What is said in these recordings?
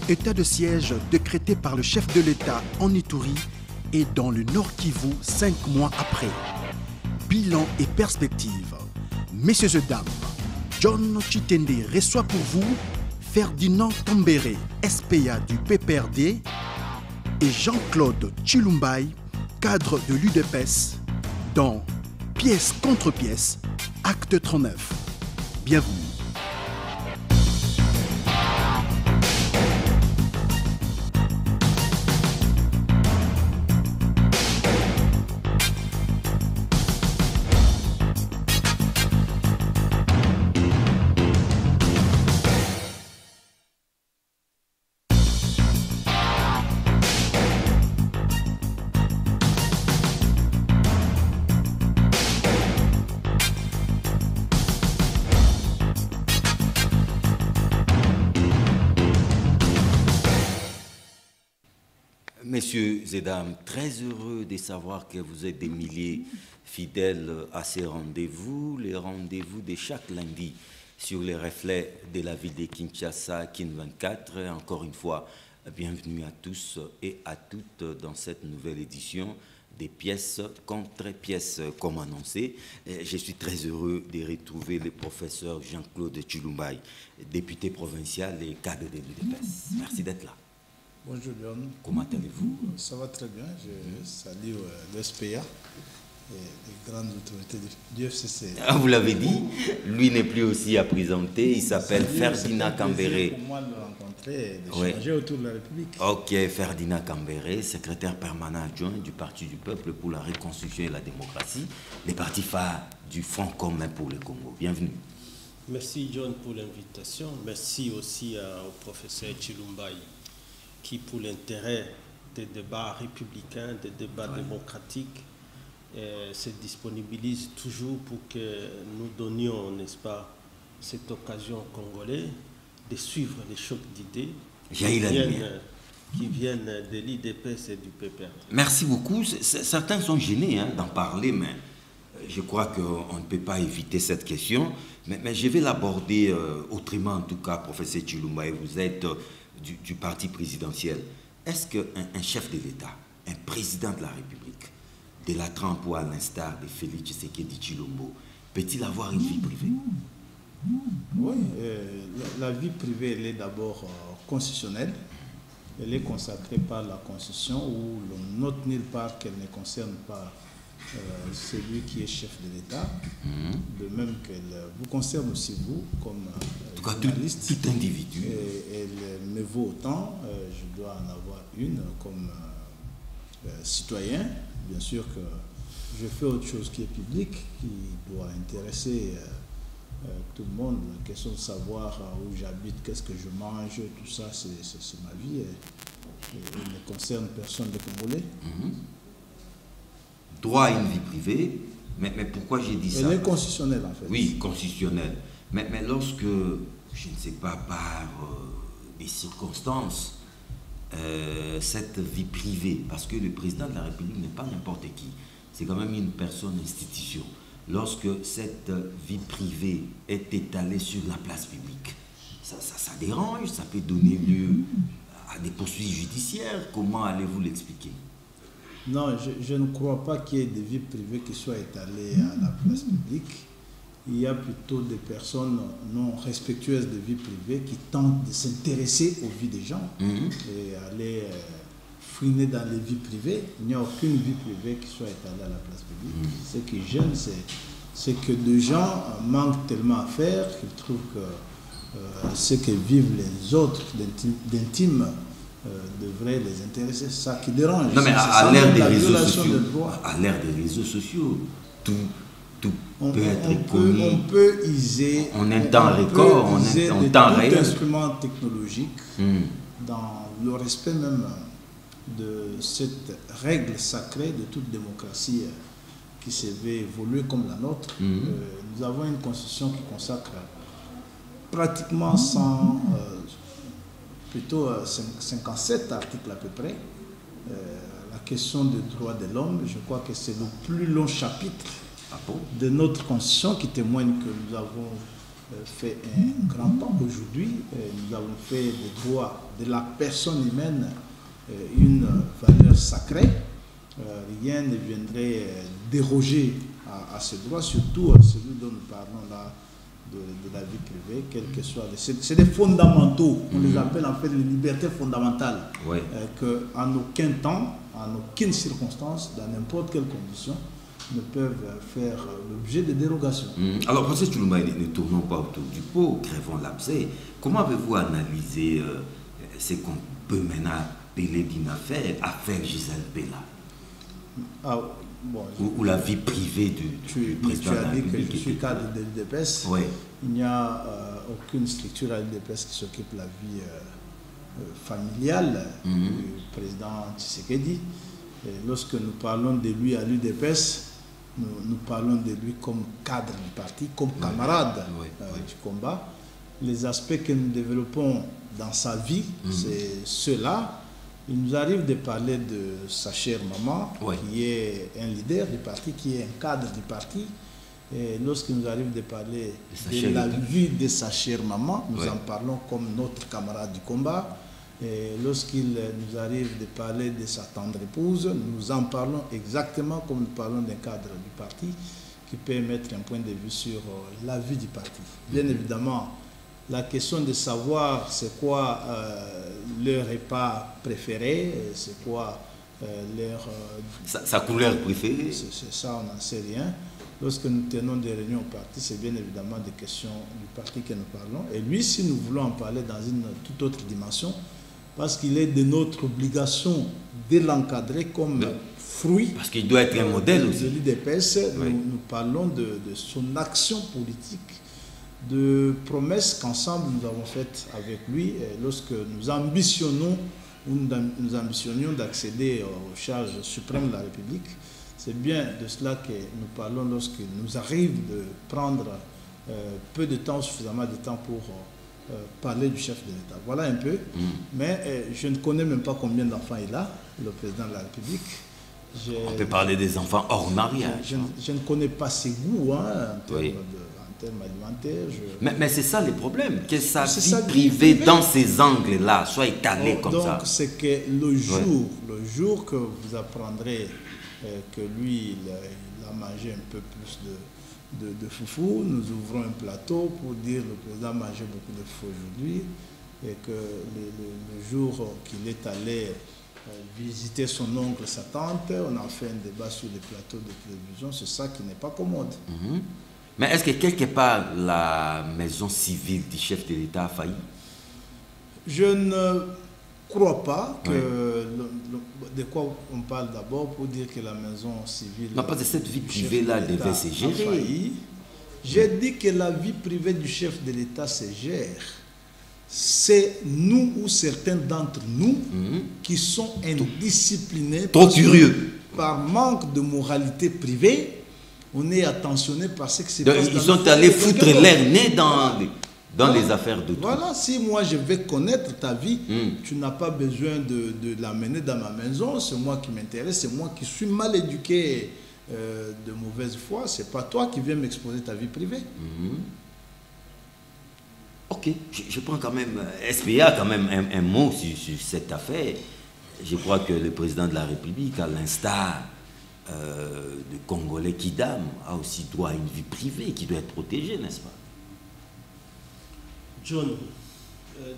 État de siège décrété par le chef de l'État en Ituri et dans le Nord Kivu 5 mois après. Bilan et perspective. Messieurs et dames, John Chitende reçoit pour vous Ferdinand Kambere, SPA du PPRD, et Jean-Claude Chilumbai, cadre de l'UDPS, dans Pièce contre pièce, acte 39. Bienvenue. Messieurs et dames, très heureux de savoir que vous êtes des milliers fidèles à ces rendez-vous, les rendez-vous de chaque lundi sur les reflets de la ville de Kinshasa, Kin 24. Et encore une fois, bienvenue à tous et à toutes dans cette nouvelle édition des pièces contre pièces, comme annoncé. Je suis très heureux de retrouver le professeur Jean-Claude Chilumbai, député provincial et cadre de l'UDPS. Merci d'être là. Bonjour John. Comment allez-vous? Ça va très bien. Je salue l'SPA et les grandes autorités du FCC. Ah, vous l'avez dit, lui n'est plus aussi à présenter. Il s'appelle Ferdinand Kambere. Pour moi de le rencontrer et d'échanger autour de la République. Ok, Ferdinand Kambere, secrétaire permanent adjoint du Parti du Peuple pour la reconstruction et la démocratie, les partis phares du Front commun pour le Congo. Bienvenue. Merci John pour l'invitation. Merci aussi au professeur Chilumbai, qui, pour l'intérêt des débats républicains, des débats démocratiques, se disponibilise toujours pour que nous donnions, n'est-ce pas, cette occasion aux Congolais de suivre les chocs d'idées qui viennent de l'IDPS et du PPRD. Merci beaucoup. Certains sont gênés d'en parler, mais je crois qu'on ne peut pas éviter cette question. Mais je vais l'aborder autrement, en tout cas, professeur Chilumbai. Vous êtes du parti présidentiel. Est-ce qu'un chef de l'État, un président de la République, de la trempe ou à l'instar de Félix Tshisekedi Tshilombo, peut-il avoir une vie privée? Oui, la vie privée, elle est d'abord constitutionnelle. Elle est consacrée par la Constitution où l'on note nulle part qu'elle ne concerne pas celui qui est chef de l'État, de même qu'elle vous concerne aussi vous, comme journaliste. Tout individu. Elle me vaut autant, je dois en avoir une comme citoyen. Bien sûr que je fais autre chose qui est public, qui doit intéresser tout le monde. La question de savoir où j'habite, qu'est-ce que je mange, tout ça, c'est ma vie. Elle ne concerne personne de Congolais. Droit à une vie privée, mais pourquoi j'ai dit ça? Elle est constitutionnelle en fait. Oui, constitutionnelle. Mais lorsque, je ne sais pas, par des circonstances, cette vie privée, parce que le président de la République n'est pas n'importe qui, c'est quand même une personne institution. Lorsque cette vie privée est étalée sur la place publique, ça dérange, ça peut donner lieu à des poursuites judiciaires. Comment allez-vous l'expliquer? Non, je ne crois pas qu'il y ait des vies privées qui soient étalées à la place publique. Il y a plutôt des personnes non respectueuses de vie privée qui tentent de s'intéresser aux vies des gens et aller fouiner dans les vies privées. Il n'y a aucune vie privée qui soit étalée à la place publique. Ce qui gêne, c'est que des gens manquent tellement à faire qu'ils trouvent que ce que vivent les autres d'intime devrait les intéresser. C'est ça qui dérange. Non, mais à l'ère des réseaux sociaux, tout peut être commis. On peut user en un temps record, en temps réel. Instrument technologique dans le respect même de cette règle sacrée de toute démocratie qui se veut évoluer comme la nôtre. Nous avons une constitution qui consacre pratiquement 57 articles à peu près. La question des droits de l'homme, je crois que c'est le plus long chapitre de notre constitution qui témoigne que nous avons fait un grand pas. Aujourd'hui, nous avons fait des droits de la personne humaine une valeur sacrée. Rien ne viendrait déroger à ce droit, surtout celui dont nous parlons là, de la vie privée, quel que soit. C'est des fondamentaux, on les appelle en fait les libertés fondamentales, qu'en aucun temps, en aucune circonstance, dans n'importe quelle condition, ne peuvent faire l'objet de dérogations. Alors, professeur Tshilumba, ne tournons pas autour du pot, crèvons l'abcès. Comment avez-vous analysé ce qu'on peut maintenant appeler d'une affaire Gisèle Bella, ou la vie privée du président de la République? Tu as dit que je suis cadre de l'UDPS. Oui. Il n'y a aucune structure à l'UDPS qui s'occupe de la vie familiale du président Tshisekedi. Et lorsque nous parlons de lui à l'UDPS, nous parlons de lui comme cadre du parti, comme camarade du combat. Les aspects que nous développons dans sa vie, c'est ceux-là. Il nous arrive de parler de sa chère maman, qui est un leader du parti, qui est un cadre du parti. Et lorsqu'il nous arrive de parler de la vie de sa chère maman, nous en parlons comme notre camarade du combat. Et lorsqu'il nous arrive de parler de sa tendre épouse, nous en parlons exactement comme nous parlons d'un cadre du parti qui peut mettre un point de vue sur la vie du parti. Bien évidemment, la question de savoir c'est quoi leur repas préféré, c'est quoi leur... sa couleur préférée. C'est ça, on n'en sait rien. Lorsque nous tenons des réunions au parti, c'est bien évidemment des questions du parti que nous parlons. Et lui, si nous voulons en parler dans une toute autre dimension, parce qu'il est de notre obligation de l'encadrer comme fruit. Parce qu'il doit être un modèle aussi. De l'UDPS, nous parlons de son action politique, de promesses qu'ensemble nous avons faites avec lui lorsque nous ambitionnions d'accéder aux charges suprêmes de la République. C'est bien de cela que nous parlons lorsqu'il nous arrive de prendre peu de temps, suffisamment de temps pour parler du chef de l'État. Voilà un peu. Mais je ne connais même pas combien d'enfants il a, le président de la République. On peut parler des enfants hors mariage. Je ne connais pas ses goûts en termes alimentaires. Mais c'est ça le problème, que sa vie privée dans ces angles-là soit étalée comme ça. Donc c'est que le jour que vous apprendrez que lui, il a mangé un peu plus de foufou, nous ouvrons un plateau pour dire que le président a mangé beaucoup de foufou aujourd'hui et que le jour qu'il est allé visiter son oncle, sa tante, on a fait un débat sur les plateaux de télévision, c'est ça qui n'est pas commode. Mais est-ce que quelque part la maison civile du chef de l'État a failli? Je ne crois pas que... de quoi on parle d'abord pour dire que la maison civile... Non, parce que cette vie privée-là devait se gérer. J'ai dit que la vie privée du chef de l'État se gère. C'est nous ou certains d'entre nous qui sont indisciplinés. Trop curieux. Par manque de moralité privée, on est attentionné par ce qui se passe. Ils sont allés foutre leur nez dans les affaires de tout. Voilà, si moi je vais connaître ta vie, tu n'as pas besoin de l'amener dans ma maison, c'est moi qui m'intéresse, c'est moi qui suis mal éduqué de mauvaise foi, c'est pas toi qui viens m'exposer ta vie privée. Ok, je prends quand même, SPA quand même un mot sur cette affaire. Je crois que le président de la République, à l'instar de Congolais Kidam, a aussi droit à une vie privée qui doit être protégée, n'est-ce pas? John,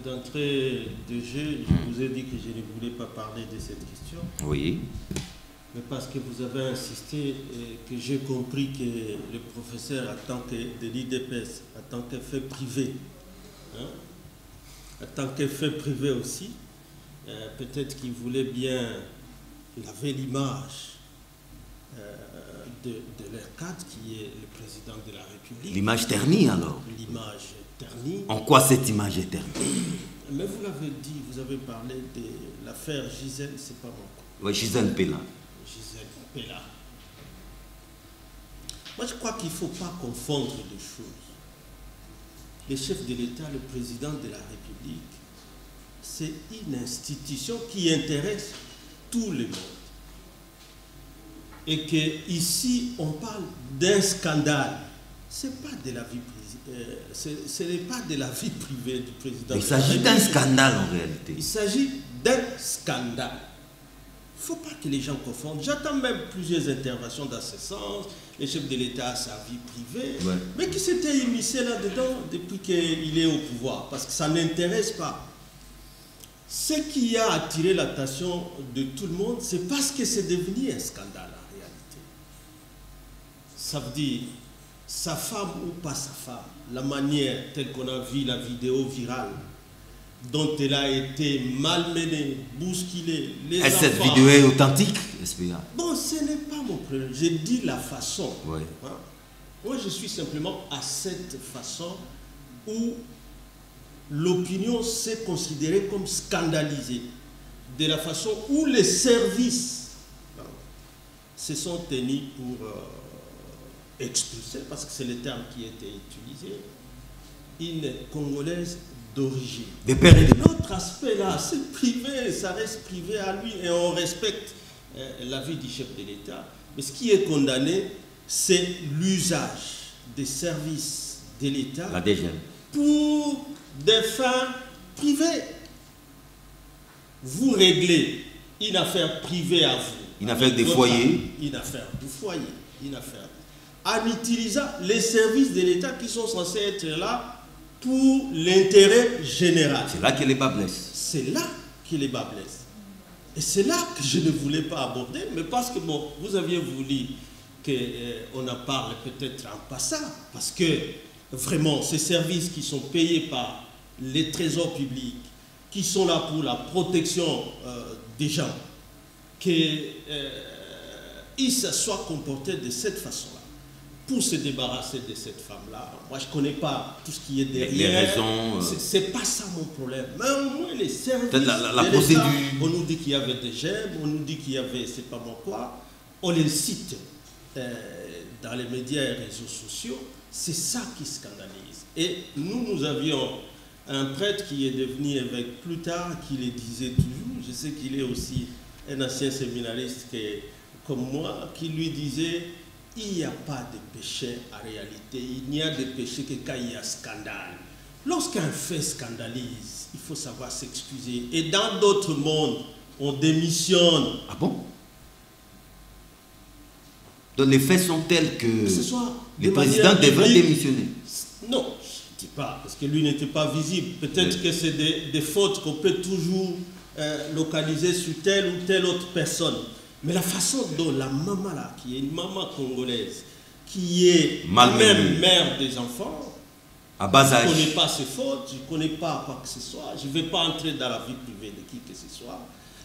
d'entrée de jeu, je vous ai dit que je ne voulais pas parler de cette question. Oui. Mais parce que vous avez insisté et que j'ai compris que le professeur, en tant que de l'IDPS, en tant que fait privé, en tant que fait privé aussi, peut-être qu'il voulait bien laver l'image de leur cadre qui est le président de la République. L'image ternie alors? L'image ternie. En quoi cette image est ternie? Mais vous l'avez dit, vous avez parlé de l'affaire Gisèle, c'est pas bon. Oui, Gisèle Bella. Gisèle Bella. Moi je crois qu'il ne faut pas confondre les choses. Le chef de l'État, le président de la République, c'est une institution qui intéresse tout le monde. Et qu'ici, on parle d'un scandale ce n'est pas de la vie ce n'est pas de la vie privée du président. Il s'agit d'un scandale en réalité. Il s'agit d'un scandale. Il ne faut pas que les gens confondent. J'attends même plusieurs interventions dans ce sens. Le chef de l'État a sa vie privée, mais qui s'était immiscé là-dedans depuis qu'il est au pouvoir, parce que ça n'intéresse pas. Ce qui a attiré l'attention de tout le monde, c'est parce que c'est devenu un scandale en réalité. Ça veut dire, sa femme ou pas sa femme, la manière telle qu'on a vu la vidéo virale, dont elle a été malmenée, bousculée, les enfants... Cette vidéo est authentique, SPA? Bon, ce n'est pas mon problème. J'ai dit la façon. Oui. Hein? Moi, je suis simplement à cette façon où l'opinion s'est considérée comme scandalisée. De la façon où les services se sont tenus pour expulser, parce que c'est le terme qui a été utilisé, une Congolaise d'origine. L'autre aspect là, c'est privé, ça reste privé à lui et on respecte la vie du chef de l'État. Mais ce qui est condamné, c'est l'usage des services de l'État pour des fins privées. Vous réglez une affaire privée à vous. Une affaire des foyers. Une affaire du foyer. Une affaire. En utilisant les services de l'État qui sont censés être là pour l'intérêt général. C'est là que les bas blessent. C'est là que les bas blessent. Et c'est là que je ne voulais pas aborder, mais parce que bon, vous aviez voulu qu'on en parle peut-être en passant, parce que vraiment, ces services qui sont payés par les trésors publics, qui sont là pour la protection des gens, qu'ils se soient comportés de cette façon-là, pour se débarrasser de cette femme-là. Moi, je ne connais pas tout ce qui est derrière. Les raisons... C'est pas ça mon problème. Mais au moins, les services... La procédure... On nous dit qu'il y avait des gemmes, on nous dit qu'il y avait c'est pas bon quoi. On les cite dans les médias et réseaux sociaux. C'est ça qui scandalise. Et nous avions un prêtre qui est devenu évêque plus tard, qui le disait toujours, je sais qu'il est aussi un ancien séminariste comme moi, qui lui disait... Il n'y a pas de péché en réalité. Il n'y a de péché que quand il y a scandale. Lorsqu'un fait scandalise, il faut savoir s'excuser. Et dans d'autres mondes, on démissionne. Ah bon? Donc les faits sont tels que les présidents devraient démissionner? Non, je ne dis pas, parce que lui n'était pas visible. Peut-être que c'est des fautes qu'on peut toujours localiser sur telle ou telle autre personne. Mais la façon dont la maman là, qui est une maman congolaise, qui est même mère des enfants, à bas âge, je ne connais pas ses fautes, je ne connais pas quoi que ce soit, je ne vais pas entrer dans la vie privée de qui que ce soit.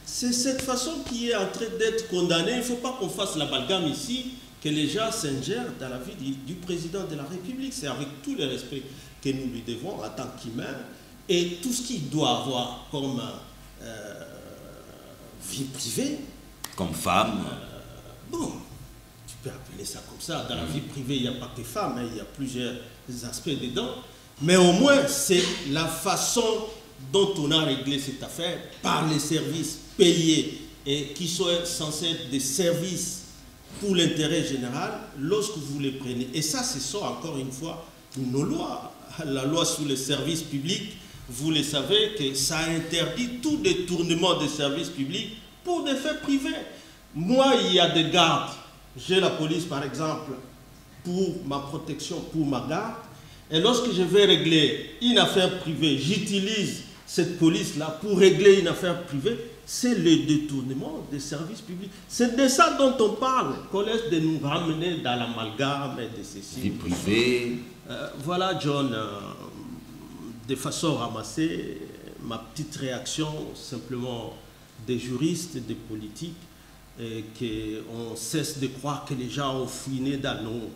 C'est cette façon qui est en train d'être condamnée. Il ne faut pas qu'on fasse l'amalgame ici, que les gens s'ingèrent dans la vie du président de la République. C'est avec tout le respect que nous lui devons en tant qu'humain. Et tout ce qu'il doit avoir comme vie privée, comme femme. Bon, tu peux appeler ça comme ça. Dans la vie privée, il n'y a pas que femmes, hein, il y a plusieurs aspects dedans. Mais au moins, c'est la façon dont on a réglé cette affaire par les services payés et qui sont censés être des services pour l'intérêt général lorsque vous les prenez. Et ça, ce sont encore une fois nos lois. La loi sur les services publics, vous le savez que ça interdit tout détournement des services publics pour des faits privés. Moi, il y a des gardes. J'ai la police, par exemple, pour ma protection, pour ma garde. Et lorsque je vais régler une affaire privée, j'utilise cette police-là pour régler une affaire privée. C'est le détournement des services publics. C'est de ça dont on parle, qu'on laisse de nous ramener dans l'amalgame et de ceci. Vie privée. Voilà, John, de façon ramassée, ma petite réaction, simplement des juristes, des politiques, et qu'on cesse de croire que les gens ont fouiné dans nos...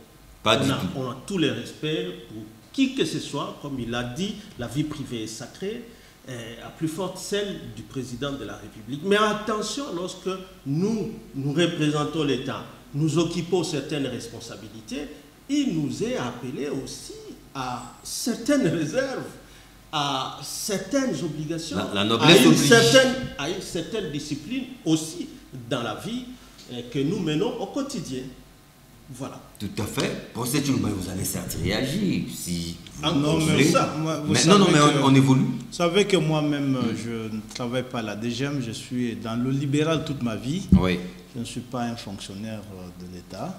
On a tous les respects pour qui que ce soit, comme il l'a dit, la vie privée est sacrée, à plus forte celle du président de la République. Mais attention, lorsque nous représentons l'État, nous occupons certaines responsabilités, il nous est appelé aussi à certaines réserves, à certaines obligations, la noblesse oblige. À une certaine discipline aussi dans la vie que nous menons au quotidien. Voilà. Tout à fait. Pour cette chose, vous allez certes réagir si vous Non, mais ça, moi, mais on évolue. Vous savez que moi-même, je ne travaille pas à la DGM, je suis dans le libéral toute ma vie. Oui. Je ne suis pas un fonctionnaire de l'État.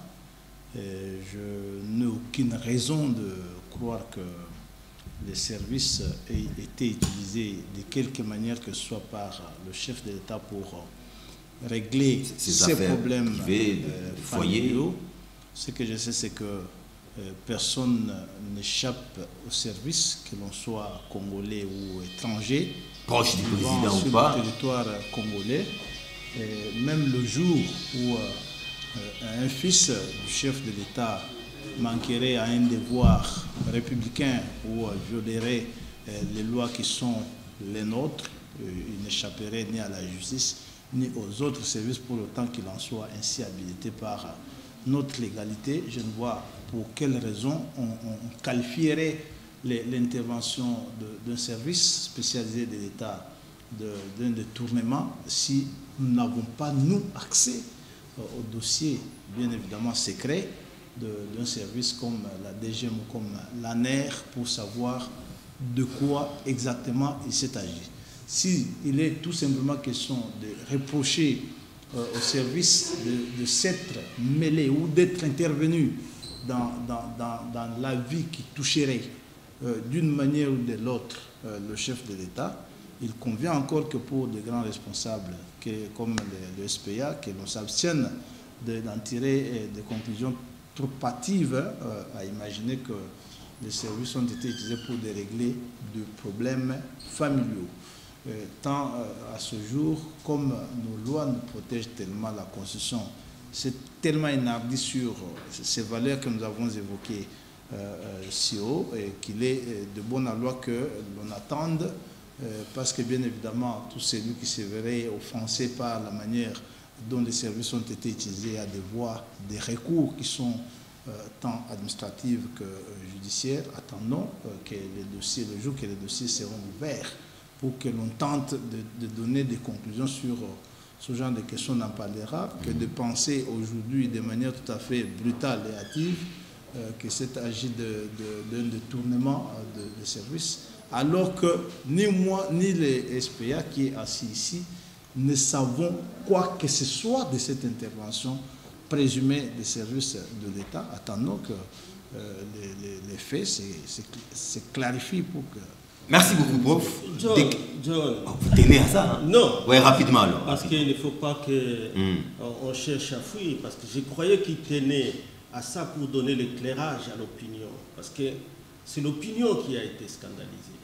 Je n'ai aucune raison de croire que les services aient été utilisés de quelque manière que ce soit par le chef de l'État pour régler ces problèmes familiaux. Ce que je sais, c'est que personne n'échappe au service, que l'on soit congolais ou étranger, proche du président sur ou pas, le territoire congolais. Et même le jour où un fils du chef de l'État manquerait à un devoir républicain ou violerait les lois qui sont les nôtres, il n'échapperait ni à la justice ni aux autres services pour autant qu'il en soit ainsi habilité par notre légalité. Je ne vois pour quelle raison on qualifierait l'intervention d'un service spécialisé de l'État d'un détournement si nous n'avons pas, nous, accès au dossier, bien évidemment secret, d'un service comme la DGM ou comme l'ANER pour savoir de quoi exactement il s'est agi. S'il est tout simplement question de reprocher au service de s'être mêlé ou d'être intervenu dans la vie qui toucherait d'une manière ou de l'autre le chef de l'État, il convient encore que pour de grands responsables comme le SPA, que l'on s'abstienne d'en tirer des conclusions trop hâtives à imaginer que les services ont été utilisés pour dérégler de problèmes familiaux. Tant à ce jour, comme nos lois nous protègent tellement, la Constitution, c'est tellement énardi sur ces valeurs que nous avons évoquées si haut, et qu'il est de bonne loi que l'on attende, parce que bien évidemment, tout celui qui se verrait offensé par la manière dont les services ont été utilisés a des voies, des recours qui sont tant administratifs que judiciaires. Attendons que les dossiers, le jour que les dossiers seront ouverts, pour que l'on tente de donner des conclusions sur ce genre de questions, on n'en parlera, que de penser aujourd'hui de manière tout à fait brutale et hâtive que c'est agi d'un détournement de services, alors que ni moi ni les SPA qui est assis ici ne savons quoi que ce soit de cette intervention présumée des services de l'État. Attendons que les faits se clarifient pour que... Merci beaucoup, prof. John, vous tenez à ça, hein? Non. Oui, rapidement alors. Parce qu'il ne faut pas qu'on cherche à fuir, parce que je croyais qu'il tenait à ça pour donner l'éclairage à l'opinion, parce que c'est l'opinion qui a été scandalisée.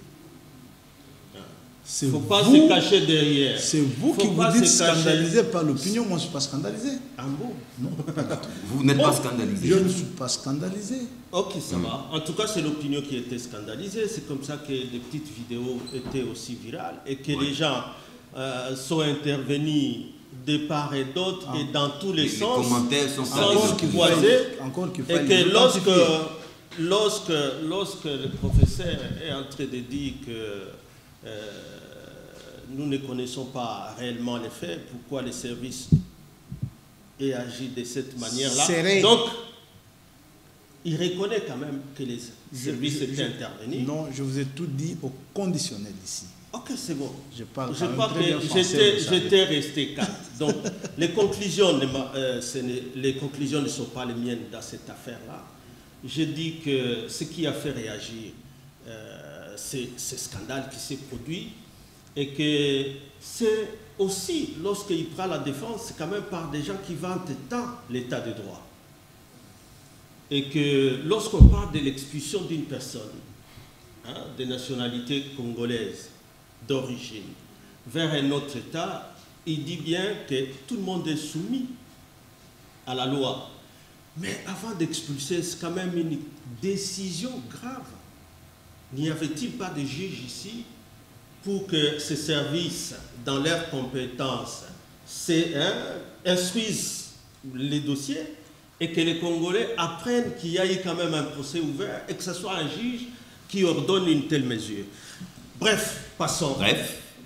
Il ne faut pas se cacher derrière. C'est vous qui vous dites scandalisé par l'opinion, moi je ne suis pas scandalisé. Ah bon? Non, pas du tout. Vous n'êtes pas scandalisé? Je ne suis pas scandalisé. Ok, ça va. En tout cas, c'est l'opinion qui était scandalisée. C'est comme ça que les petites vidéos étaient aussi virales et que les gens sont intervenus de part et d'autre et dans tous les sens. Les commentaires sont sans croiser. Et que lorsque le professeur est en train de dire que nous ne connaissons pas réellement les faits, pourquoi les services aient agi de cette manière-là. Donc, il reconnaît quand même que les services étaient intervenus. Non, je vous ai tout dit au conditionnel ici. Ok, c'est bon. Je crois que j'étais resté calme. Donc, les conclusions ne sont pas les miennes dans cette affaire-là. Je dis que ce qui a fait réagir, c'est ce scandale qui s'est produit et que c'est aussi, lorsqu'il prend la défense, c'est quand même par des gens qui vantent tant l'état de droit. Et que lorsqu'on parle de l'expulsion d'une personne de nationalité congolaise d'origine vers un autre État, il dit bien que tout le monde est soumis à la loi. Mais avant d'expulser, c'est quand même une décision grave. N'y avait-il pas de juge ici pour que ces services, dans leurs compétences, instruisent les dossiers et que les Congolais apprennent qu'il y a eu quand même un procès ouvert et que ce soit un juge qui ordonne une telle mesure. Bref, passons.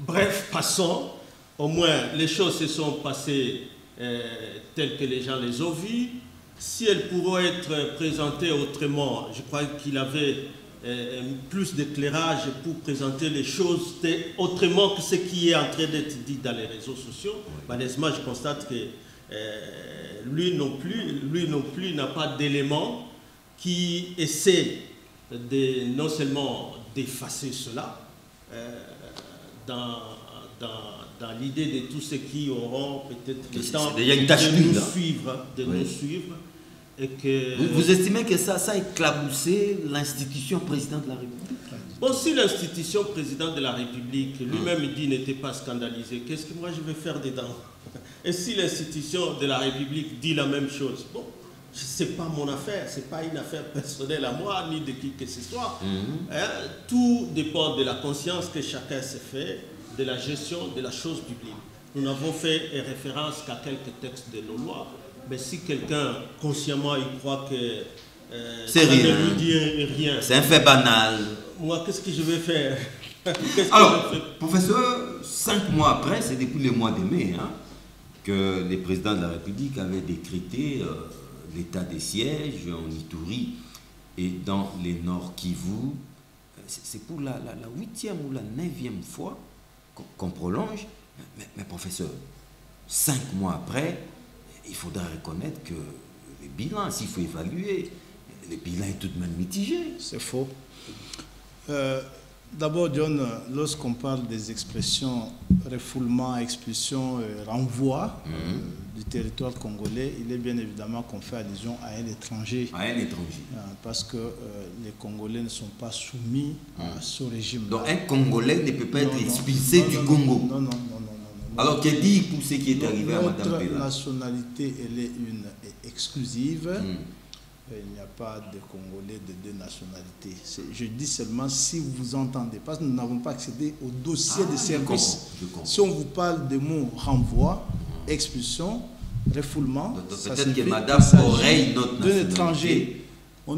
Bref, passons. Au moins, les choses se sont passées telles que les gens les ont vues. si elle pourrait être présentée autrement, je crois qu'il avait plus d'éclairage pour présenter les choses autrement que ce qui est en train d'être dit dans les réseaux sociaux. Malheureusement, je constate que lui non plus n'a pas d'éléments qui essaient non seulement d'effacer cela dans l'idée de tous ceux qui auront peut-être le temps de nous suivre. Et que... Vous estimez que ça a éclaboussé l'institution président de la République? Bon, si l'institution président de la République lui-même dit n'était pas scandalisé, qu'est-ce que moi je vais faire dedans? Et si l'institution de la République dit la même chose, bon, ce n'est pas mon affaire, ce n'est pas une affaire personnelle à moi, ni de qui que ce soit. Tout dépend de la conscience que chacun se fait de la gestion de la chose publique. Nous n'avons fait référence qu'à quelques textes de nos lois. Mais si quelqu'un consciemment il croit que c'est rien, ne lui dit rien, c'est un fait banal. Moi, qu'est-ce que je vais faire? Alors, professeur, 5 mois après, c'est depuis le mois de mai que le président de la République avait décrété l'état de siège en Ituri et dans les Nord Kivu. C'est pour la 8e ou la 9e fois qu'on prolonge. Mais professeur, 5 mois après, il faudra reconnaître que le bilan, s'il faut évaluer, le bilan est tout de même mitigé. C'est faux. D'abord, John, lorsqu'on parle des expressions refoulement, expulsion, renvoi du territoire congolais, il est bien évidemment qu'on fait allusion à un étranger. À un étranger. Parce que les Congolais ne sont pas soumis à ce régime. Donc un Congolais ne peut pas être expulsé du Congo. Non. Alors, qu'est-ce dit pour ce qui est arrivé à Madame Bella? Notre nationalité, elle est une exclusive. Il n'y a pas de Congolais de 2 nationalités. Je dis seulement si vous entendez, parce que nous n'avons pas accédé au dossier de service. Si on vous parle des mots renvoi, expulsion, refoulement, peut-être que Madame aurait notre nationalité. Étranger.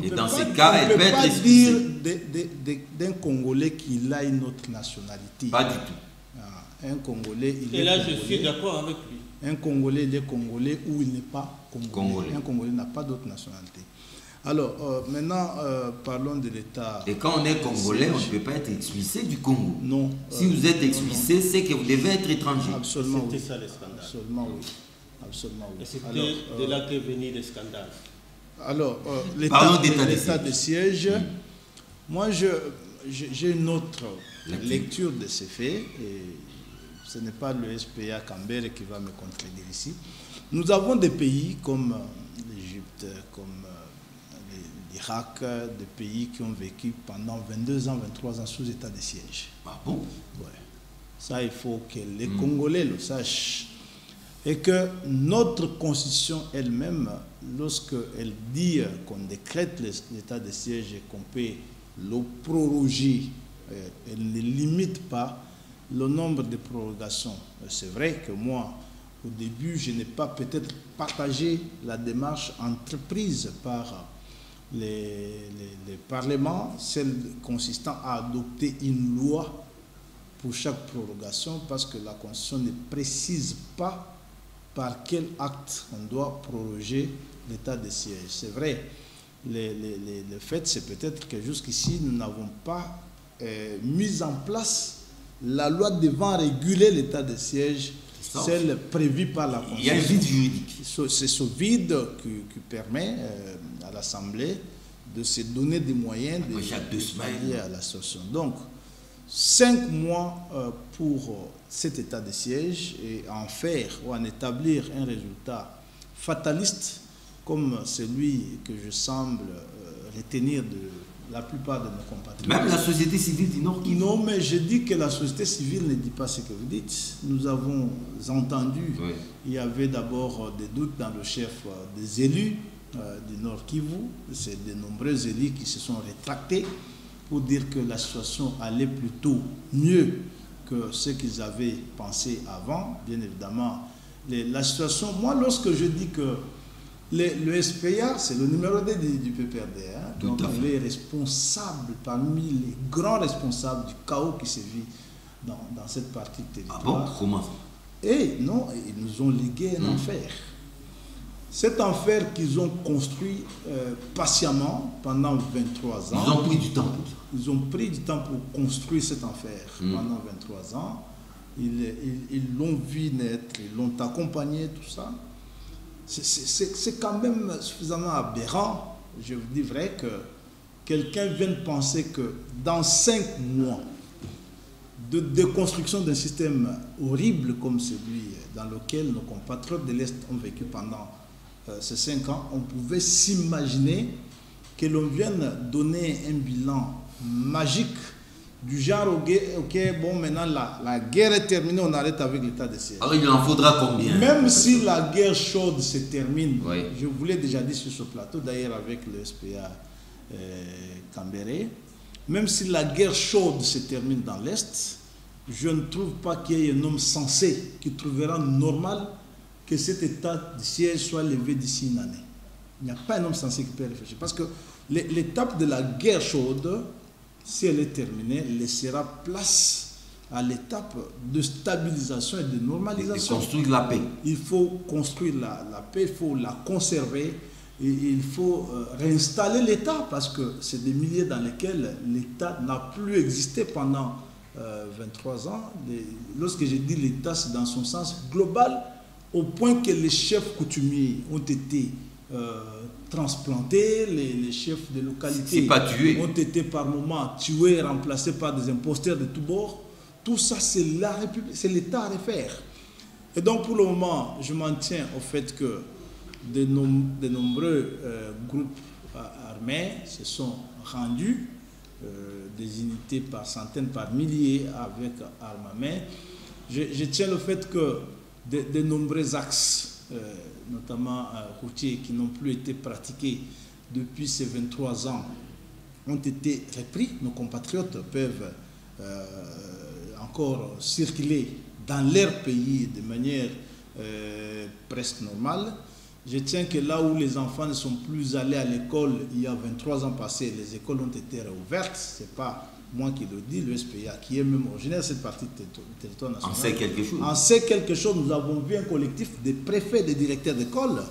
Et dans ces cas, elle peut être expulsée. On ne peut pas dire d'un Congolais qu'il a une autre nationalité. Pas du tout. Un Congolais, il est Et là, Congolais. je suis d'accord avec lui. Un Congolais, il est Congolais ou il n'est pas Congolais. Un Congolais n'a pas d'autre nationalité. Alors, maintenant, parlons de l'État. Et quand on est Congolais, on ne peut pas être expulsé du Congo. Non. Si vous êtes expulsé, c'est que vous devez être étranger. Absolument. C'était ça le scandale. Absolument oui. Absolument oui. Et c'était de là qu'est venu le scandale. Alors, l'état de siège, moi, j'ai une autre lecture de ces faits. Et ce n'est pas le SPA Cambere qui va me contredire ici. Nous avons des pays comme l'Égypte, comme l'Irak, des pays qui ont vécu pendant 22 ans, 23 ans sous état de siège. Ah bon? Ouais. Ça, il faut que les Congolais le sachent. Et que notre constitution elle-même, lorsqu'elle dit qu'on décrète l'état de siège et qu'on peut le proroger, elle ne limite pas le nombre de prorogations. C'est vrai que moi, au début, je n'ai pas peut-être partagé la démarche entreprise par les parlements, celle consistant à adopter une loi pour chaque prorogation, parce que la Constitution ne précise pas par quel acte on doit proroger l'état de siège. C'est vrai, le fait, c'est peut-être que jusqu'ici, nous n'avons pas mis en place la loi devant réguler l'état de siège, celle prévue par la Constitution. Il y a un vide juridique. C'est ce vide qui permet à l'Assemblée de se donner des moyens de pallier à la situation. Donc, 5 mois pour cet état de siège et en faire ou en établir un résultat fataliste comme celui que je semble retenir de la plupart de nos compatriotes. Même la société civile du Nord Kivu. Non, mais je dis que la société civile ne dit pas ce que vous dites. Nous avons entendu, il y avait d'abord des doutes dans le chef des élus du Nord Kivu. C'est de nombreux élus qui se sont rétractés pour dire que la situation allait plutôt mieux que ce qu'ils avaient pensé avant. Bien évidemment, la situation, moi lorsque je dis que le SPA, c'est le numéro 2 du PPRD. Donc, il est responsable, parmi les grands responsables du chaos qui se vit dans cette partie de territoire. Ah bon? Comment? Et non, ils nous ont légué un enfer. Cet enfer qu'ils ont construit patiemment pendant 23 ans. Ils ont pris du temps pour ça. Ils ont pris du temps pour construire cet enfer pendant 23 ans. Ils l'ont vu naître, ils l'ont accompagné, tout ça. C'est quand même suffisamment aberrant, je vous dis vrai, que quelqu'un vienne penser que dans 5 mois de déconstruction d'un système horrible comme celui dans lequel nos compatriotes de l'Est ont vécu pendant ces 5 ans, on pouvait s'imaginer que l'on vienne donner un bilan magique du genre, ok, bon, maintenant la guerre est terminée, on arrête avec l'état de siège. Alors il en faudra combien? Même si la guerre chaude se termine, oui. Je vous l'ai déjà dit sur ce plateau, d'ailleurs avec le SPA Cambéré, même si la guerre chaude se termine dans l'Est, je ne trouve pas qu'il y ait un homme sensé qui trouvera normal que cet état de siège soit levé d'ici une année. Il n'y a pas un homme sensé qui peut réfléchir. Parce que l'étape de la guerre chaude, si elle est terminée, laissera place à l'étape de stabilisation et de normalisation. Et construire la paix. Il faut construire la paix, il faut la conserver, et il faut réinstaller l'État, parce que c'est des milliers dans lesquels l'État n'a plus existé pendant 23 ans. Lorsque je dis l'État, c'est dans son sens global, au point que les chefs coutumiers ont été transplantés, les chefs de localité ont été par moments tués, remplacés par des imposteurs de tous bords. Tout ça, c'est la République, c'est l'État à refaire. Et donc, pour le moment, je m'en tiens au fait que de nombreux groupes armés se sont rendus, des unités par centaines, par milliers, avec armes à main. Je tiens le fait que de nombreux axes, notamment routiers, qui n'ont plus été pratiqués depuis ces 23 ans, ont été repris. Nos compatriotes peuvent encore circuler dans leur pays de manière presque normale. Je tiens que là où les enfants ne sont plus allés à l'école il y a 23 ans passés, les écoles ont été réouvertes. Ce n'est pas moi qui le dis, le SPA, qui est même originaire de cette partie du territoire national. En sait quelque chose. En sait quelque chose. Nous avons vu un collectif des préfets, des directeurs d'école,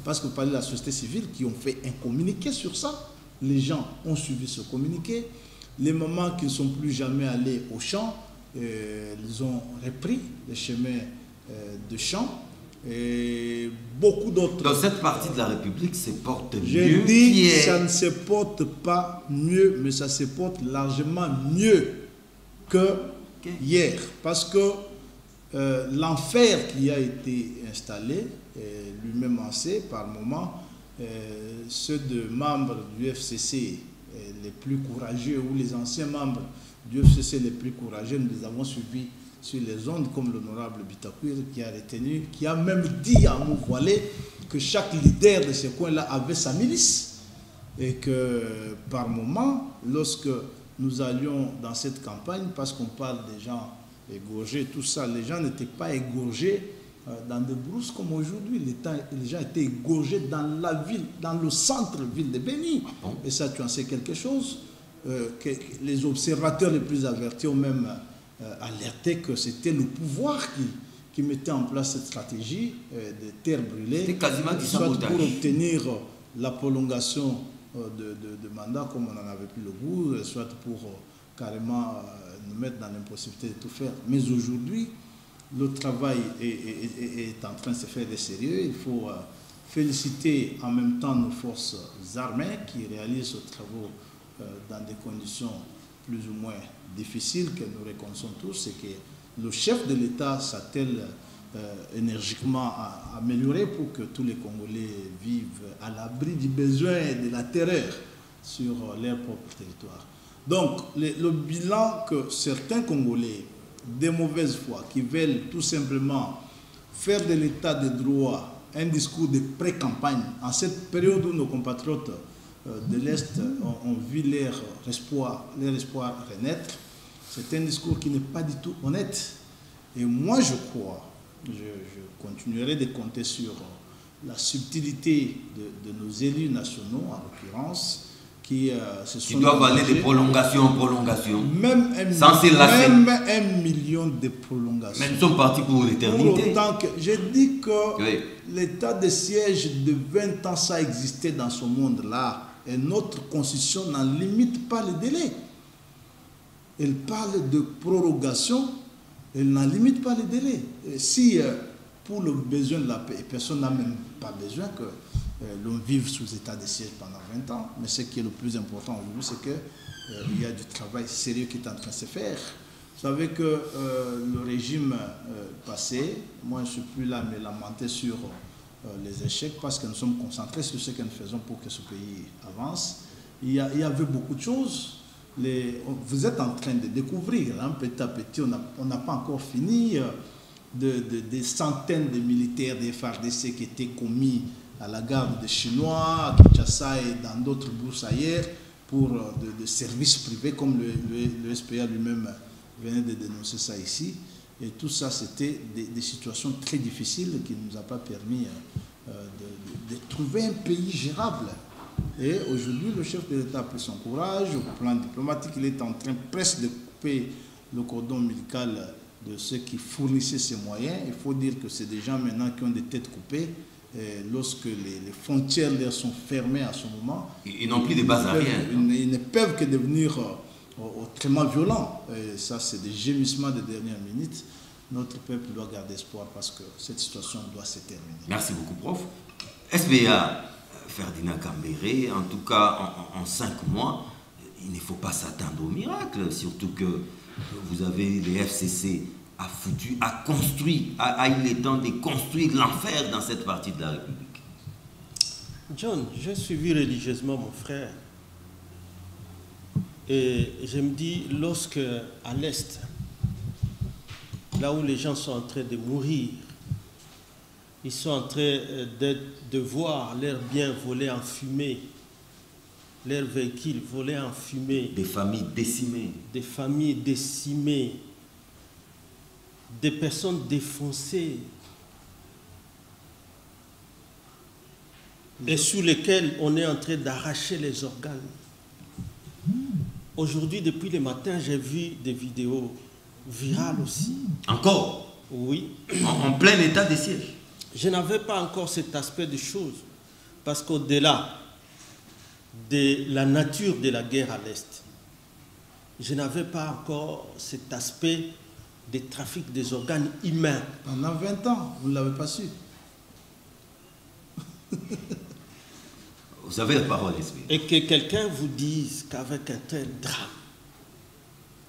parce que vous parlez de la société civile, qui ont fait un communiqué sur ça. Les gens ont suivi ce communiqué. Les mamans qui ne sont plus jamais allées au champ, ils ont repris les chemins de champ. Et beaucoup d'autres. Dans cette partie de la République se porte mieux. Je dis que ça ne se porte pas mieux, mais ça se porte largement mieux que hier. Parce que l'enfer qui a été installé, lui-même en sait par moment, ceux de membres du FCC les plus courageux, ou les anciens membres du FCC les plus courageux, nous les avons suivis sur les ondes, comme l'honorable Bitakwir, qui a retenu, qui a même dit à mots voilés que chaque leader de ce coin-là avait sa milice, et que par moment, lorsque nous allions dans cette campagne, parce qu'on parle des gens égorgés, tout ça, les gens n'étaient pas égorgés dans des brousses comme aujourd'hui. Les gens étaient égorgés dans la ville, dans le centre-ville de Béni. Et ça, tu en sais quelque chose. Que les observateurs les plus avertis ont même alerté que c'était le pouvoir qui mettait en place cette stratégie de terres brûlées, soit pour obtenir la prolongation de mandat comme on en avait plus le goût, soit pour carrément nous mettre dans l'impossibilité de tout faire. Mais aujourd'hui, le travail est en train de se faire de sérieux. Il faut féliciter en même temps nos forces armées qui réalisent ce travail dans des conditions plus ou moins difficiles que nous reconnaissons tous. C'est que le chef de l'État s'attelle énergiquement à améliorer pour que tous les Congolais vivent à l'abri du besoin et de la terreur sur leur propre territoire. Donc, le bilan que certains Congolais de mauvaise foi, qui veulent tout simplement faire de l'état de droit un discours de pré-campagne, en cette période où nos compatriotes de l'Est ont vu leur espoir renaître, c'est un discours qui n'est pas du tout honnête. Et moi, je crois, je continuerai de compter sur la subtilité de nos élus nationaux, en l'occurrence, qui se sont... Qui doivent aller de prolongation en prolongation. Même sans se lasser. Même 1 million de prolongations. Mais nous sommes partis pour l'éternité. Pour autant que j'ai dit que oui. l'état de siège de 20 ans, ça existait dans ce monde-là. Et notre constitution n'en limite pas le délai. Elle parle de prorogation, elle n'en limite pas le délai. Et si pour le besoin de la paix, personne n'a même pas besoin que l'on vive sous état de siège pendant 20 ans, mais ce qui est le plus important aujourd'hui, c'est qu'il y a du travail sérieux qui est en train de se faire. Vous savez que le régime passé, moi je ne suis plus là, mais lamenter sur les échecs, parce que nous sommes concentrés sur ce que nous faisons pour que ce pays avance. Il y avait beaucoup de choses. Vous êtes en train de découvrir, hein, petit à petit, on n'a pas encore fini des centaines de militaires des FARDC qui étaient commis à la garde des Chinois, à Kinshasa et dans d'autres bourses ailleurs pour de services privés, comme le SPA lui-même venait de dénoncer ça ici. Et tout ça, c'était des situations très difficiles qui ne nous ont pas permis de trouver un pays gérable. Et aujourd'hui, le chef de l'État a pris son courage. Au plan diplomatique, il est en train presque de couper le cordon ombilical de ceux qui fournissaient ces moyens. Il faut dire que c'est des gens maintenant qui ont des têtes coupées. Et lorsque les frontières leur sont fermées à ce moment, ils n'ont plus de base arrière. Ils ne peuvent que devenir autrement violents. Et ça, c'est des gémissements de dernière minute. Notre peuple doit garder espoir parce que cette situation doit se terminer. Merci beaucoup, prof. SBA, Ferdinand Kambere, en tout cas en 5 mois, il ne faut pas s'attendre au miracle, surtout que vous avez les FCC a construit, a eu le temps de construire l'enfer dans cette partie de la République. John, j'ai suivi religieusement mon frère. Et je me dis, lorsque à l'Est, là où les gens sont en train de mourir, ils sont en train de voir leurs biens volés en fumée, leurs véhicules volés en fumée. Des familles décimées. Des familles décimées. Des personnes défoncées. Et sous lesquelles on est en train d'arracher les organes. Aujourd'hui, depuis le matin, j'ai vu des vidéos virales aussi. Encore? Oui. En plein état de siège. Je n'avais pas encore cet aspect des choses, parce qu'au-delà de la nature de la guerre à l'Est, je n'avais pas encore cet aspect des trafics des organes humains. Pendant 20 ans, vous ne l'avez pas su. Vous avez la parole, esprit. Et que quelqu'un vous dise qu'avec un tel drame,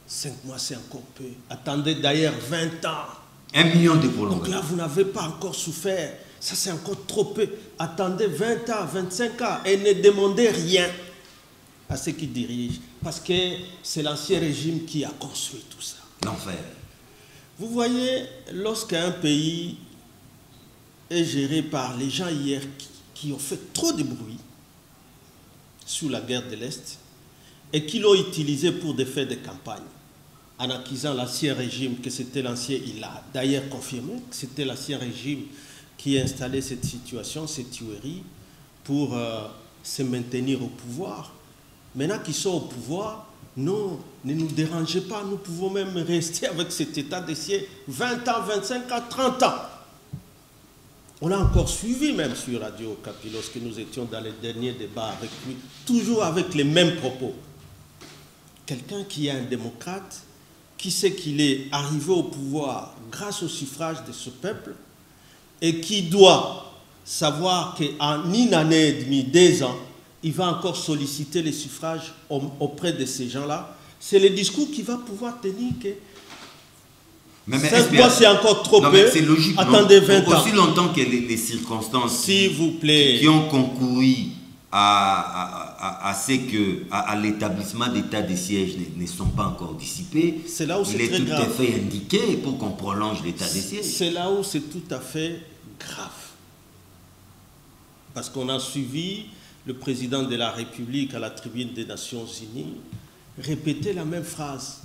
5 mois c'est encore peu. Attendez d'ailleurs 20 ans. 1 million de prolongations. Donc là, vous n'avez pas encore souffert. Ça, c'est encore trop peu. Attendez 20 ans, 25 ans et ne demandez rien à ceux qui dirigent. Parce que c'est l'ancien régime qui a construit tout ça. L'enfer. Vous voyez, lorsqu'un pays est géré par les gens hier qui ont fait trop de bruit sous la guerre de l'Est et qui l'ont utilisé pour des faits de campagne, en accusant l'ancien régime que c'était l'ancien, il a d'ailleurs confirmé que c'était l'ancien régime qui a installé cette situation, cette tuerie, pour se maintenir au pouvoir. Maintenant qu'ils sont au pouvoir, non, ne nous dérangez pas, nous pouvons même rester avec cet état de siège 20 ans, 25 ans, 30 ans. On l'a encore suivi même sur Radio Okapi lorsque nous étions dans les derniers débats avec lui, toujours avec les mêmes propos. Quelqu'un qui est un démocrate, qui sait qu'il est arrivé au pouvoir grâce au suffrage de ce peuple et qui doit savoir qu'en une année et demie, 2 ans, il va encore solliciter les suffrages auprès de ces gens-là. C'est le discours qu'il va pouvoir tenir que 5 mois c'est encore trop peu. C'est logique. Attendez 20 ans. Aussi longtemps que les circonstances s'il vous plaît, qui ont concouru à l'établissement d'état de siège ne sont pas encore dissipés, c'est là où il est tout à fait indiqué pour qu'on prolonge l'état de siège. C'est là où c'est tout à fait grave. Parce qu'on a suivi le président de la République à la tribune des Nations Unies répéter la même phrase.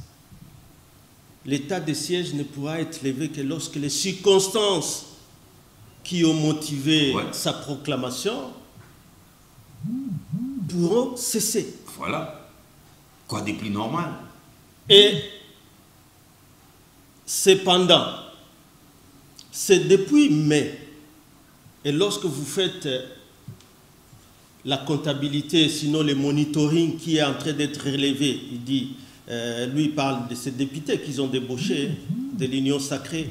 L'état de siège ne pourra être levé que lorsque les circonstances qui ont motivé sa proclamation pourront cesser. Voilà. Quoi de plus normal? Et cependant, c'est depuis mai, et lorsque vous faites la comptabilité, sinon le monitoring qui est en train d'être relevé, il dit, lui parle de ces députés qu'ils ont débauchés de l'Union sacrée,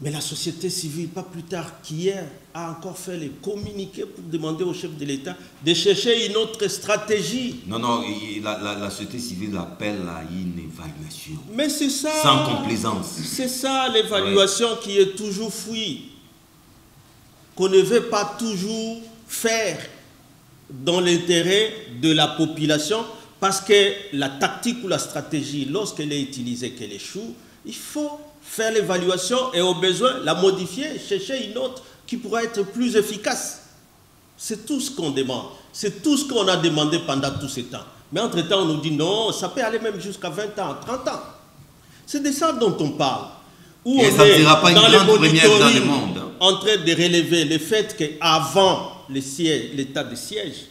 mais la société civile, pas plus tard qu'hier, a encore fait les communiqués pour demander au chef de l'État de chercher une autre stratégie. Non, non, la société civile appelle à une évaluation. Mais c'est ça. Sans complaisance. C'est ça l'évaluation qui est toujours fuie. Qu'on ne veut pas toujours faire dans l'intérêt de la population, parce que la tactique ou la stratégie, lorsqu'elle est utilisée, qu'elle échoue, il faut faire l'évaluation et au besoin la modifier, chercher une autre qui pourra être plus efficace. C'est tout ce qu'on demande. C'est tout ce qu'on a demandé pendant tout ce temps. Mais entre-temps, on nous dit non, ça peut aller même jusqu'à 20 ans, 30 ans. C'est de ça dont on parle. Où et on ça ne est sera pas une dans grande première dans le monde. En train de relever le fait qu'avant l'état de siège,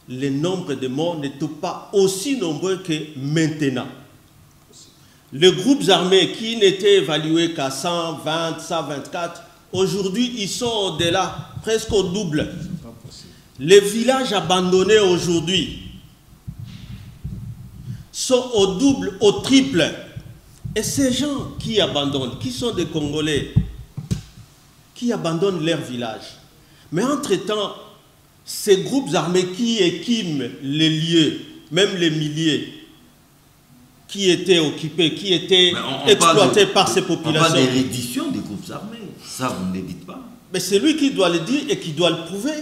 le nombre de morts n'était pas aussi nombreux que maintenant. Les groupes armés qui n'étaient évalués qu'à 120, 124, aujourd'hui ils sont au-delà, presque au double. Les villages abandonnés aujourd'hui sont au double, au triple. Et ces gens qui abandonnent, qui sont des Congolais, qui abandonnent leur village. Mais entre-temps, ces groupes armés qui équiment les lieux, même les milliers, qui étaient occupés, qui étaient exploités par ces populations. On parle de reddition des groupes armés. Ça, vous ne le dites pas. Mais c'est lui qui doit le dire et qui doit le prouver.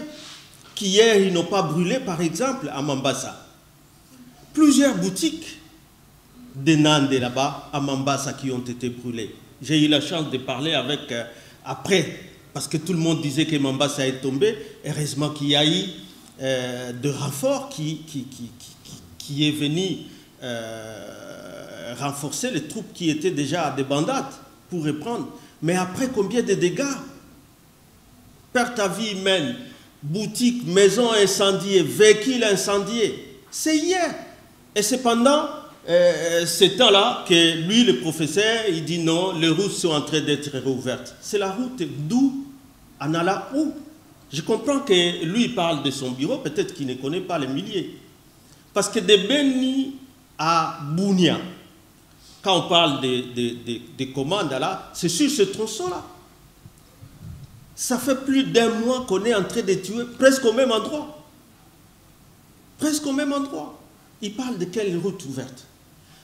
Qu'hier, ils n'ont pas brûlé, par exemple, à Mambasa. Plusieurs boutiques de Nande là-bas, à Mambasa, qui ont été brûlées. J'ai eu la chance de parler avec, après, parce que tout le monde disait que Mambasa est tombé. Heureusement qu'il y a eu de renforts qui est venu renforcer les troupes qui étaient déjà à des bandades pour reprendre. Mais après, combien de dégâts? Perte à vie humaine, boutiques, maisons incendiées, véhicules incendiés. C'est hier. Et cependant, c'est temps-là que lui, le professeur, il dit non, les routes sont en train d'être réouvertes. C'est la route d'où? Anala où? Je comprends que lui, il parle de son bureau, peut-être qu'il ne connaît pas les milliers. Parce que de Beni à Bounia, quand on parle des commandes là, c'est sur ce tronçon-là. Ça fait plus d'un mois qu'on est en train de tuer presque au même endroit. Presque au même endroit. Il parle de quelle route ouverte?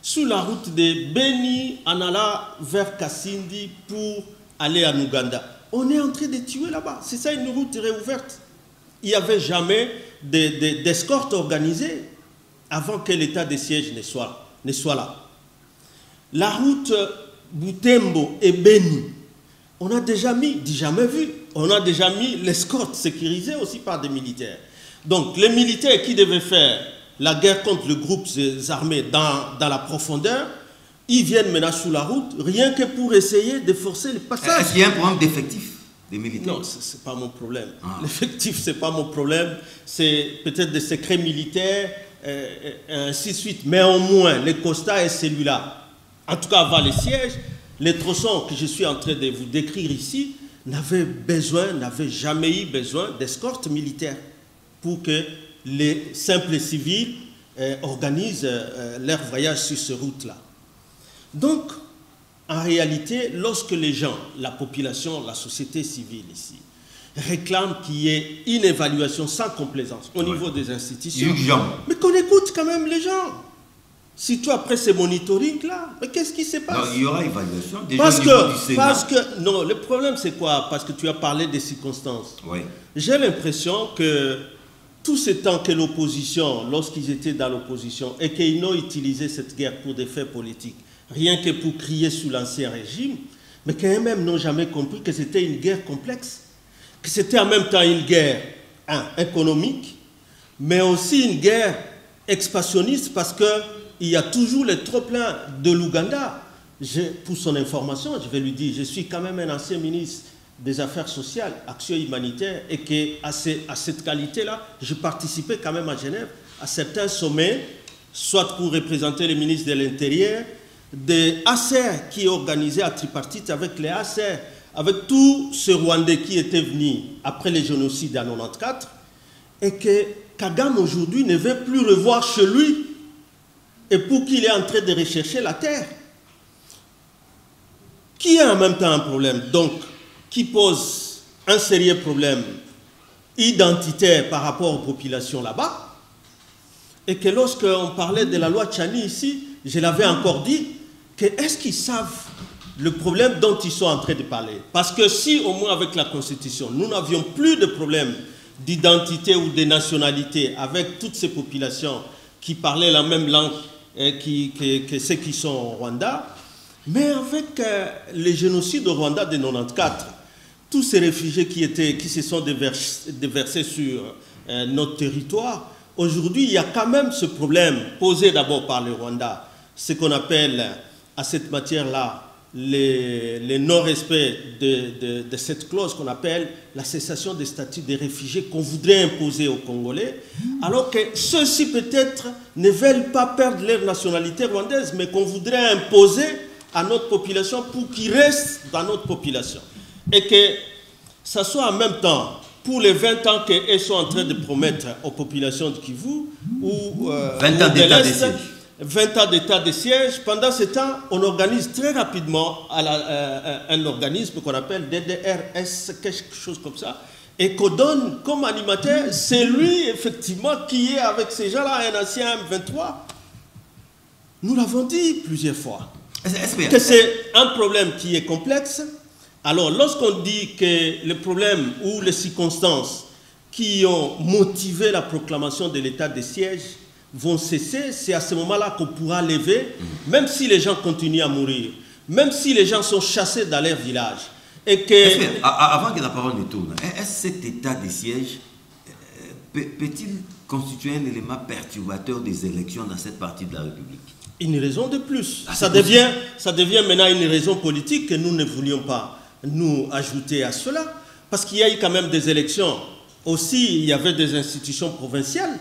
Sur la route de Beni, Anala, vers Kassindi pour aller à Ouganda. On est en train de tuer là-bas. C'est ça une route réouverte. Il n'y avait jamais d'escorte organisée avant que l'état de siège ne soit là. La route Butembo et Beni, on a déjà mis, jamais vu, on a déjà mis l'escorte sécurisée aussi par des militaires. Donc les militaires qui devaient faire la guerre contre les groupes armés dans la profondeur, ils viennent maintenant sur la route, rien que pour essayer de forcer le passage. Est-ce qu'il y a un problème d'effectif des militaires? Non, ce n'est pas mon problème. L'effectif, ce n'est pas mon problème. C'est peut-être des secrets militaires, ainsi de suite. Mais au moins, le constat est celui-là. En tout cas, avant les sièges, les tronçons que je suis en train de vous décrire ici n'avaient jamais eu besoin d'escorte militaire pour que les simples civils organisent leur voyage sur ces routes-là. Donc, en réalité, lorsque les gens, la population, la société civile ici, réclament qu'il y ait une évaluation sans complaisance au niveau des institutions, mais qu'on écoute quand même les gens. Surtout après ce monitoring-là, mais qu'est-ce qui se passe? Non, il y aura évaluation déjà parce que, non, le problème c'est quoi? Parce que tu as parlé des circonstances. Oui. J'ai l'impression que tout ce temps que l'opposition, lorsqu'ils étaient dans l'opposition, et qu'ils ont utilisé cette guerre pour des faits politiques, rien que pour crier sous l'ancien régime, mais quand même n'ont jamais compris que c'était une guerre complexe, que c'était en même temps une guerre économique, mais aussi une guerre expansionniste, parce qu'il y a toujours les trop-pleins de l'Ouganda. Pour son information, je vais lui dire, je suis quand même un ancien ministre des affaires sociales, action humanitaire, et qu'à cette qualité-là, je participais quand même à Genève à certains sommets, soit pour représenter les ministres de l'Intérieur, des ACR qui organisaient à tripartite avec les ACR, avec tous ces Rwandais qui étaient venus après les génocides en 1994, et que Kagame aujourd'hui ne veut plus revoir chez lui, et pour qu'il est en train de rechercher la terre, qui a en même temps un problème, donc qui pose un sérieux problème identitaire par rapport aux populations là-bas, et que lorsqu'on parlait de la loi Tchani ici, je l'avais encore dit, que est-ce qu'ils savent le problème dont ils sont en train de parler? Parce que si au moins avec la Constitution, nous n'avions plus de problème d'identité ou de nationalité avec toutes ces populations qui parlaient la même langue que ceux qui sont au Rwanda, mais avec les génocides au Rwanda de 1994, tous ces réfugiés qui se sont déversés sur notre territoire, aujourd'hui, il y a quand même ce problème posé d'abord par le Rwanda, ce qu'on appelle à cette matière-là le non-respect de cette clause qu'on appelle la cessation des statuts des réfugiés qu'on voudrait imposer aux Congolais, alors que ceux-ci peut-être ne veulent pas perdre leur nationalité rwandaise, mais qu'on voudrait imposer à notre population pour qu'ils restent dans notre population. Et que ça soit en même temps, pour les 20 ans qu'elles sont en train de promettre aux populations de Kivu, ou 20 ans d'état de siège. 20 ans d'état de siège. Pendant ce temps, on organise très rapidement un organisme qu'on appelle DDRS, quelque chose comme ça, et qu'on donne comme animateur, c'est lui effectivement qui est avec ces gens-là, un ancien M23. Nous l'avons dit plusieurs fois, que c'est un problème qui est complexe. Alors, lorsqu'on dit que les problèmes ou les circonstances qui ont motivé la proclamation de l'état de siège vont cesser, c'est à ce moment-là qu'on pourra lever, même si les gens continuent à mourir, même si les gens sont chassés dans leur village. Et que... Avant que la parole ne tourne, est-ce que cet état de siège peut-il constituer un élément perturbateur des élections dans cette partie de la République? Une raison de plus. Ça devient maintenant une raison politique que nous ne voulions pas nous ajouter à cela, parce qu'il y a eu quand même des élections. Aussi, il y avait des institutions provinciales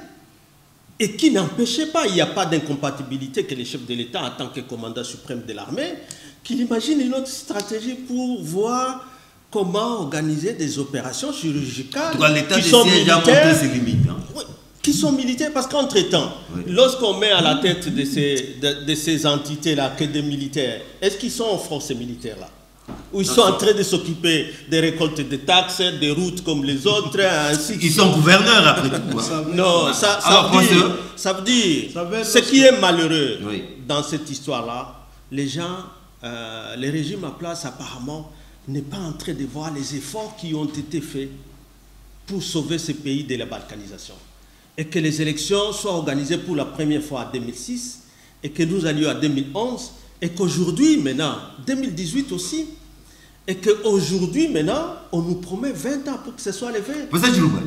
et qui n'empêchaient pas, il n'y a pas d'incompatibilité que le chef de l'État, en tant que commandant suprême de l'armée, qu'il imagine une autre stratégie pour voir comment organiser des opérations chirurgicales qui sont militaires. Oui, qui sont militaires, parce qu'entre-temps, lorsqu'on met à la tête de ces entités-là que des militaires, est-ce qu'ils sont en force militaires-là? Ou ils sont en train de s'occuper des récoltes de taxes, des routes comme les autres, ainsi ils sont gouverneurs après tout. Non, ça veut dire ce qui est malheureux dans cette histoire-là, les gens, les régimes en place apparemment n'est pas en train de voir les efforts qui ont été faits pour sauver ce pays de la balkanisation. Et que les élections soient organisées pour la première fois en 2006 et que nous allions à 2011 et qu'aujourd'hui, maintenant, 2018 aussi, et qu'aujourd'hui, maintenant, on nous promet 20 ans pour que ce soit levé.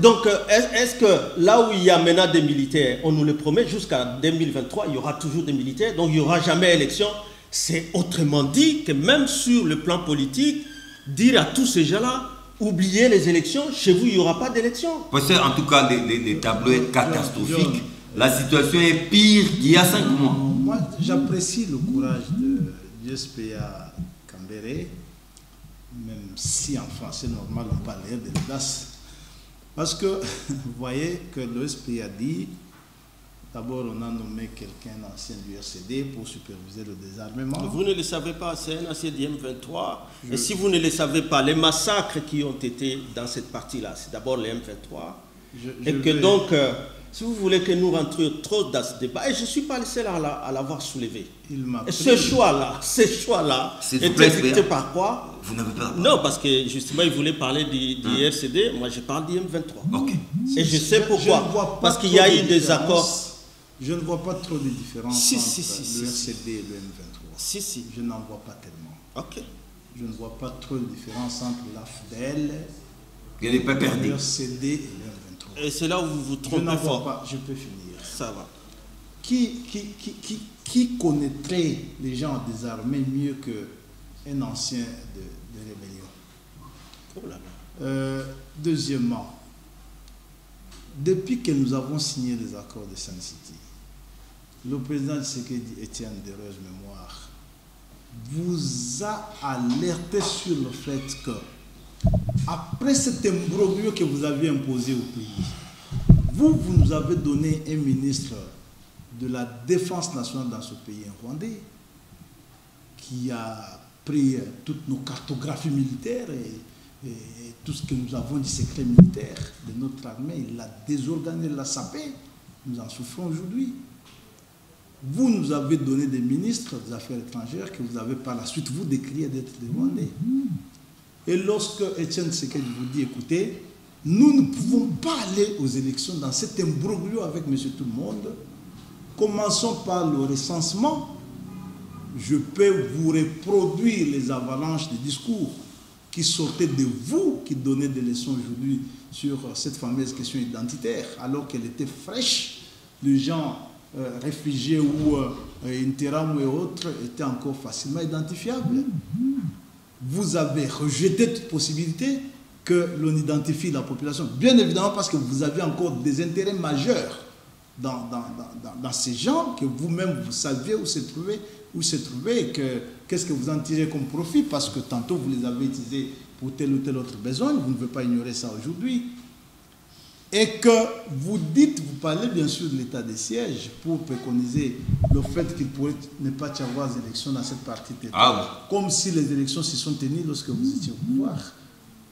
Donc, est-ce que là où il y a maintenant des militaires, on nous le promet jusqu'à 2023, il y aura toujours des militaires, donc il n'y aura jamais élection? C'est autrement dit que même sur le plan politique, dire à tous ces gens-là, oubliez les élections, chez vous, il n'y aura pas d'élection. Parce que, en tout cas, les tableaux est catastrophique. La situation est pire qu'il y a 5 mois. Moi, j'apprécie le courage de SPA Kambere, même si en français normal on parlait de l'audace. Parce que vous voyez que le SPA dit, d'abord on a nommé quelqu'un ancien du RCD pour superviser le désarmement. Vous ne le savez pas, c'est un ancien du M23. Et si vous ne le savez pas, les massacres qui ont été dans cette partie-là, c'est d'abord les M23. Donc, si vous voulez que nous rentrions trop dans ce débat, et je ne suis pas le seul à l'avoir soulevé. Ce choix-là est exécuté par quoi? Vous n'avez pas... Non, parce que justement, il voulait parler du RCD, moi je parle du M23. Okay. Et je sais pourquoi. Parce qu'il y a eu des accords. Je ne vois pas trop de différence entre le RCD et le M23. Si. Je n'en vois pas tellement. Ok. Je ne vois pas trop de différence entre la FDL, le RCD et le M23. Et c'est là où vous vous trompez fort. Pas, je peux finir. Ça va. Qui connaîtrait les gens désarmés mieux qu'un ancien de rébellion? Oh là là. Deuxièmement, depuis que nous avons signé les accords de Sun City, le président Tshisekedi, Étienne de Rose Mémoire, vous a alerté sur le fait que, après cet imbroglio que vous avez imposé au pays, vous nous avez donné un ministre de la Défense nationale dans ce pays, un Rwandais, qui a pris toutes nos cartographies militaires et tout ce que nous avons du secret militaire de notre armée. Il l'a désorganisé, il l'a sapé. Nous en souffrons aujourd'hui. Vous nous avez donné des ministres des Affaires étrangères que vous avez par la suite, vous, décrié d'être des Rwandais. Et lorsque Étienne Tshisekedi vous dit, écoutez, nous ne pouvons pas aller aux élections dans cet imbroglio avec M. Tout-le-Monde. Commençons par le recensement. Je peux vous reproduire les avalanches de discours qui sortaient de vous, qui donnaient des leçons aujourd'hui sur cette fameuse question identitaire, alors qu'elle était fraîche. Les gens réfugiés ou Interam et autres étaient encore facilement identifiables. Vous avez rejeté toute possibilité que l'on identifie la population. Bien évidemment parce que vous avez encore des intérêts majeurs dans ces gens que vous-même vous saviez où se trouver et qu'est-ce que vous en tirez comme profit, parce que tantôt vous les avez utilisés pour tel ou tel autre besoin, vous ne pouvez pas ignorer ça aujourd'hui. Et que vous dites, vous parlez bien sûr de l'état de siège pour préconiser le fait qu'il pourrait ne pas y avoir d'élections dans cette partie de l'État, comme si les élections se sont tenues lorsque vous étiez au pouvoir.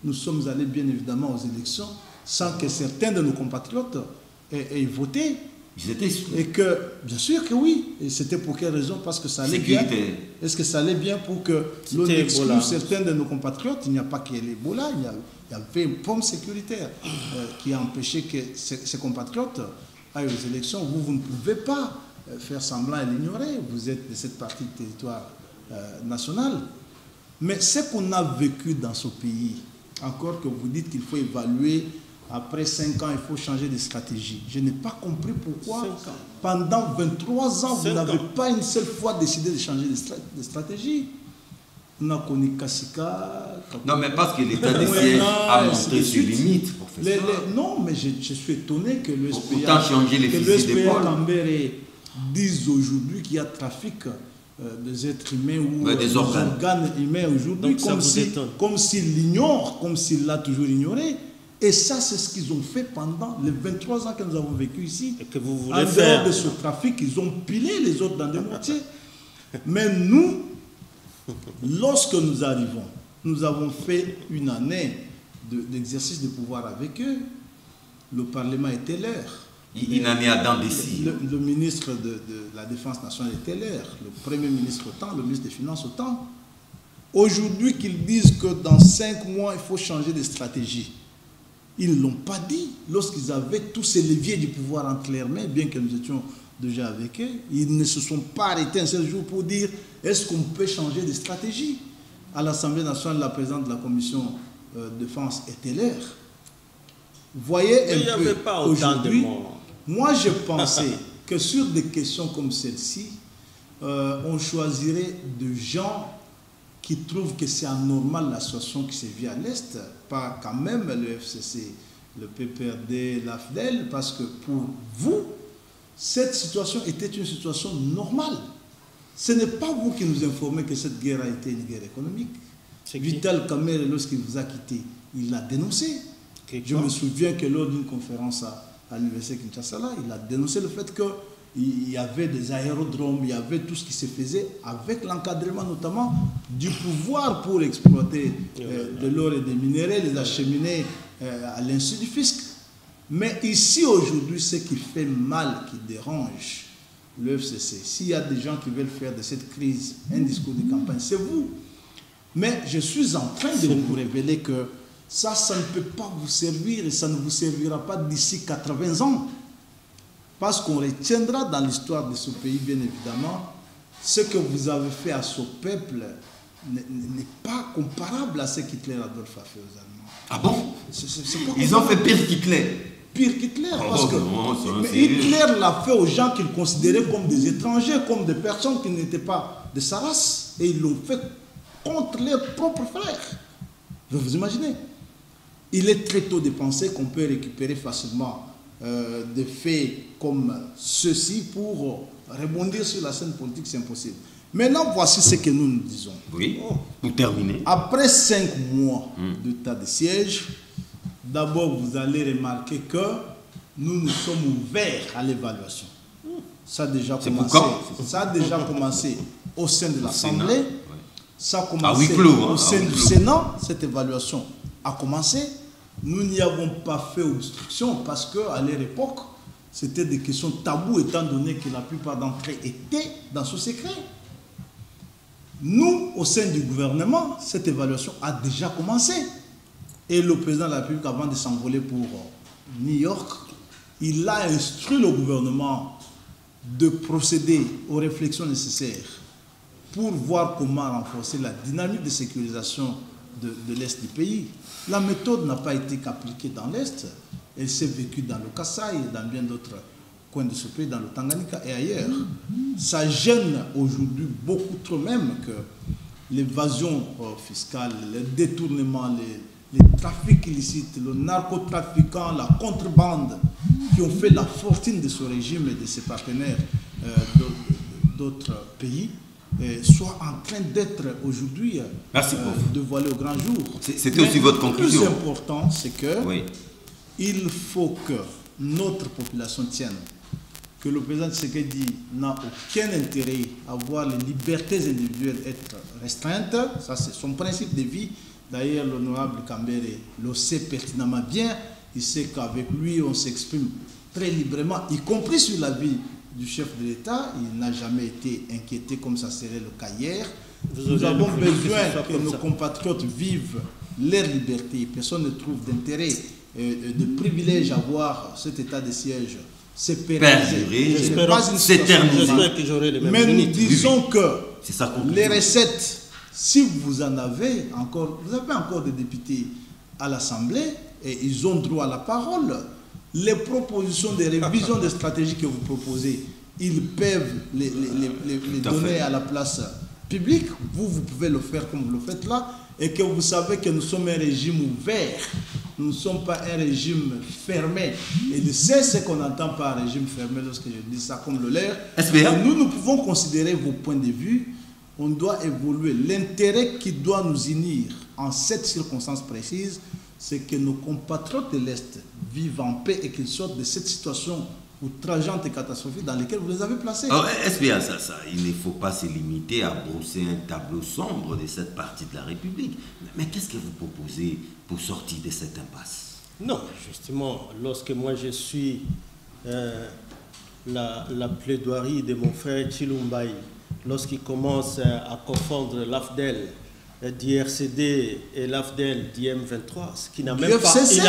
Nous sommes allés bien évidemment aux élections sans que certains de nos compatriotes aient voté. Et que, bien sûr que oui. Et c'était pour quelle raison? Parce que ça allait bien. Est-ce que ça allait bien pour que l'on exclue certains de nos compatriotes? Il n'y a pas que l'Ebola, il y avait une pomme sécuritaire qui a empêché que ces compatriotes aillent aux élections. Vous ne pouvez pas faire semblant et l'ignorer. Vous êtes de cette partie du territoire national. Mais ce qu'on a vécu dans ce pays, encore que vous dites qu'il faut évaluer, après 5 ans, il faut changer de stratégie. Je n'ai pas compris pourquoi, pendant 23 ans, vous n'avez pas une seule fois décidé de changer de stratégie. On a connu Kassika. Non, mais parce que l'état de siège a montré ses limites, professeur. Non, mais je suis étonné que le SPA Cambéré dise aujourd'hui qu'il y a trafic des êtres humains ou des organes humains aujourd'hui, comme s'il l'ignore, comme s'il l'a toujours ignoré. Et ça, c'est ce qu'ils ont fait pendant les 23 ans que nous avons vécu ici. Et que vous voulez en dehors de ce trafic, ils ont pilé les autres dans des mortiers. Mais nous, lorsque nous arrivons, nous avons fait une année d'exercice de pouvoir avec eux. Le Parlement était l'heure. Une année à dents d'ici. Le ministre de la Défense nationale était l'heure. Le Premier ministre autant, le ministre des Finances autant. Aujourd'hui, qu'ils disent que dans 5 mois, il faut changer de stratégie. Ils ne l'ont pas dit lorsqu'ils avaient tous ces leviers du pouvoir entre leurs mains, bien que nous étions déjà avec eux. Ils ne se sont pas arrêtés un seul jour pour dire est-ce qu'on peut changer de stratégie. À l'Assemblée nationale, la présidente de la commission de défense était l'heure. Vous voyez un peu aujourd'hui, moi je pensais que sur des questions comme celle-ci, on choisirait de gens qui trouvent que c'est anormal la situation qui se vit à l'Est, pas quand même le FCC, le PPRD, l'AFDEL, parce que pour vous, cette situation était une situation normale. Ce n'est pas vous qui nous informez que cette guerre a été une guerre économique. Vital Kamerhe, lorsqu'il vous a quitté, il l'a dénoncé. Je me souviens que lors d'une conférence à l'université Kinshasa, il a dénoncé le fait qu'il y avait des aérodromes, il y avait tout ce qui se faisait avec l'encadrement notamment du pouvoir pour exploiter de l'or et des minéraux, les acheminer à l'insu du fisc. Mais ici aujourd'hui, ce qui fait mal, qui dérange le FCC, s'il y a des gens qui veulent faire de cette crise un discours de campagne, c'est vous. Mais je suis en train de vous révéler que ça ne peut pas vous servir et ça ne vous servira pas d'ici 80 ans. Parce qu'on retiendra dans l'histoire de ce pays, bien évidemment, ce que vous avez fait à ce peuple n'est pas comparable à ce qu'Hitler Adolphe a fait aux Allemands. Ah bon? Ils ont fait pire qu'Hitler. Pire qu'Hitler, parce que Hitler l'a fait aux gens qu'il considérait comme des étrangers, comme des personnes qui n'étaient pas de sa race. Et ils l'ont fait contre leurs propres frères. Vous imaginez? il est très tôt de penser qu'on peut récupérer facilement des faits comme ceux-ci pour rebondir sur la scène politique, c'est impossible. Maintenant, voici ce que nous disons. Oui, pour terminer. Après 5 mois d'état de siège, d'abord vous allez remarquer que nous nous sommes ouverts à l'évaluation. Ça a déjà commencé. Ça a déjà commencé au sein de l'Assemblée. Oui. Ça a commencé au sein du Sénat. Cette évaluation a commencé. Nous n'y avons pas fait obstruction parce qu'à leur époque, c'était des questions taboues étant donné que la plupart d'entre eux étaient dans ce secret. Nous, au sein du gouvernement, cette évaluation a déjà commencé. Et le président de la République, avant de s'envoler pour New York, il a instruit le gouvernement de procéder aux réflexions nécessaires pour voir comment renforcer la dynamique de sécurisation de l'Est du pays. La méthode n'a pas été qu'appliquée dans l'Est, elle s'est vécue dans le Kasaï et dans bien d'autres coins de ce pays, dans le Tanganyika et ailleurs. Ça gêne aujourd'hui beaucoup trop même que l'évasion fiscale, le détournement, les trafics illicites, le narcotrafiquant, la contrebande qui ont fait la fortune de ce régime et de ses partenaires d'autres pays soit en train d'être aujourd'hui dévoilé au grand jour. C'était aussi votre conclusion. Le plus important, c'est que il faut que notre population tienne, que le président Tshisekedi n'a aucun intérêt à voir les libertés individuelles être restreintes. Ça, c'est son principe de vie. D'ailleurs, l'honorable Kambere le sait pertinemment bien. Il sait qu'avec lui, on s'exprime très librement, y compris sur la vie du chef de l'État. Il n'a jamais été inquiété comme ça serait le cas hier. Nous avons besoin que nos compatriotes vivent leur liberté. Personne ne trouve d'intérêt, de privilège à voir cet état de siège se pérenniser. Mais nous disons que les recettes, si vous en avez encore, vous avez encore des députés à l'Assemblée et ils ont droit à la parole. Les propositions de révision des stratégies que vous proposez, ils peuvent les donner à la place publique. Vous pouvez le faire comme vous le faites là. Et que vous savez que nous sommes un régime ouvert. Nous ne sommes pas un régime fermé. Et c'est ce qu'on entend par régime fermé lorsque je dis ça comme le leur. Nous pouvons considérer vos points de vue. On doit évoluer. L'intérêt qui doit nous unir en cette circonstance précise, c'est que nos compatriotes de l'Est vivent en paix et qu'ils sortent de cette situation outrageante et catastrophique dans laquelle vous les avez placés. Alors, il ne faut pas se limiter à brosser un tableau sombre de cette partie de la République. Mais qu'est-ce que vous proposez pour sortir de cette impasse? Non, justement, lorsque moi je suis la plaidoirie de mon frère Chilumbaï, lorsqu'il commence à confondre l'AFDEL d'IRCD et l'AFDEL d'IM23, ce qui n'a même pas... C'est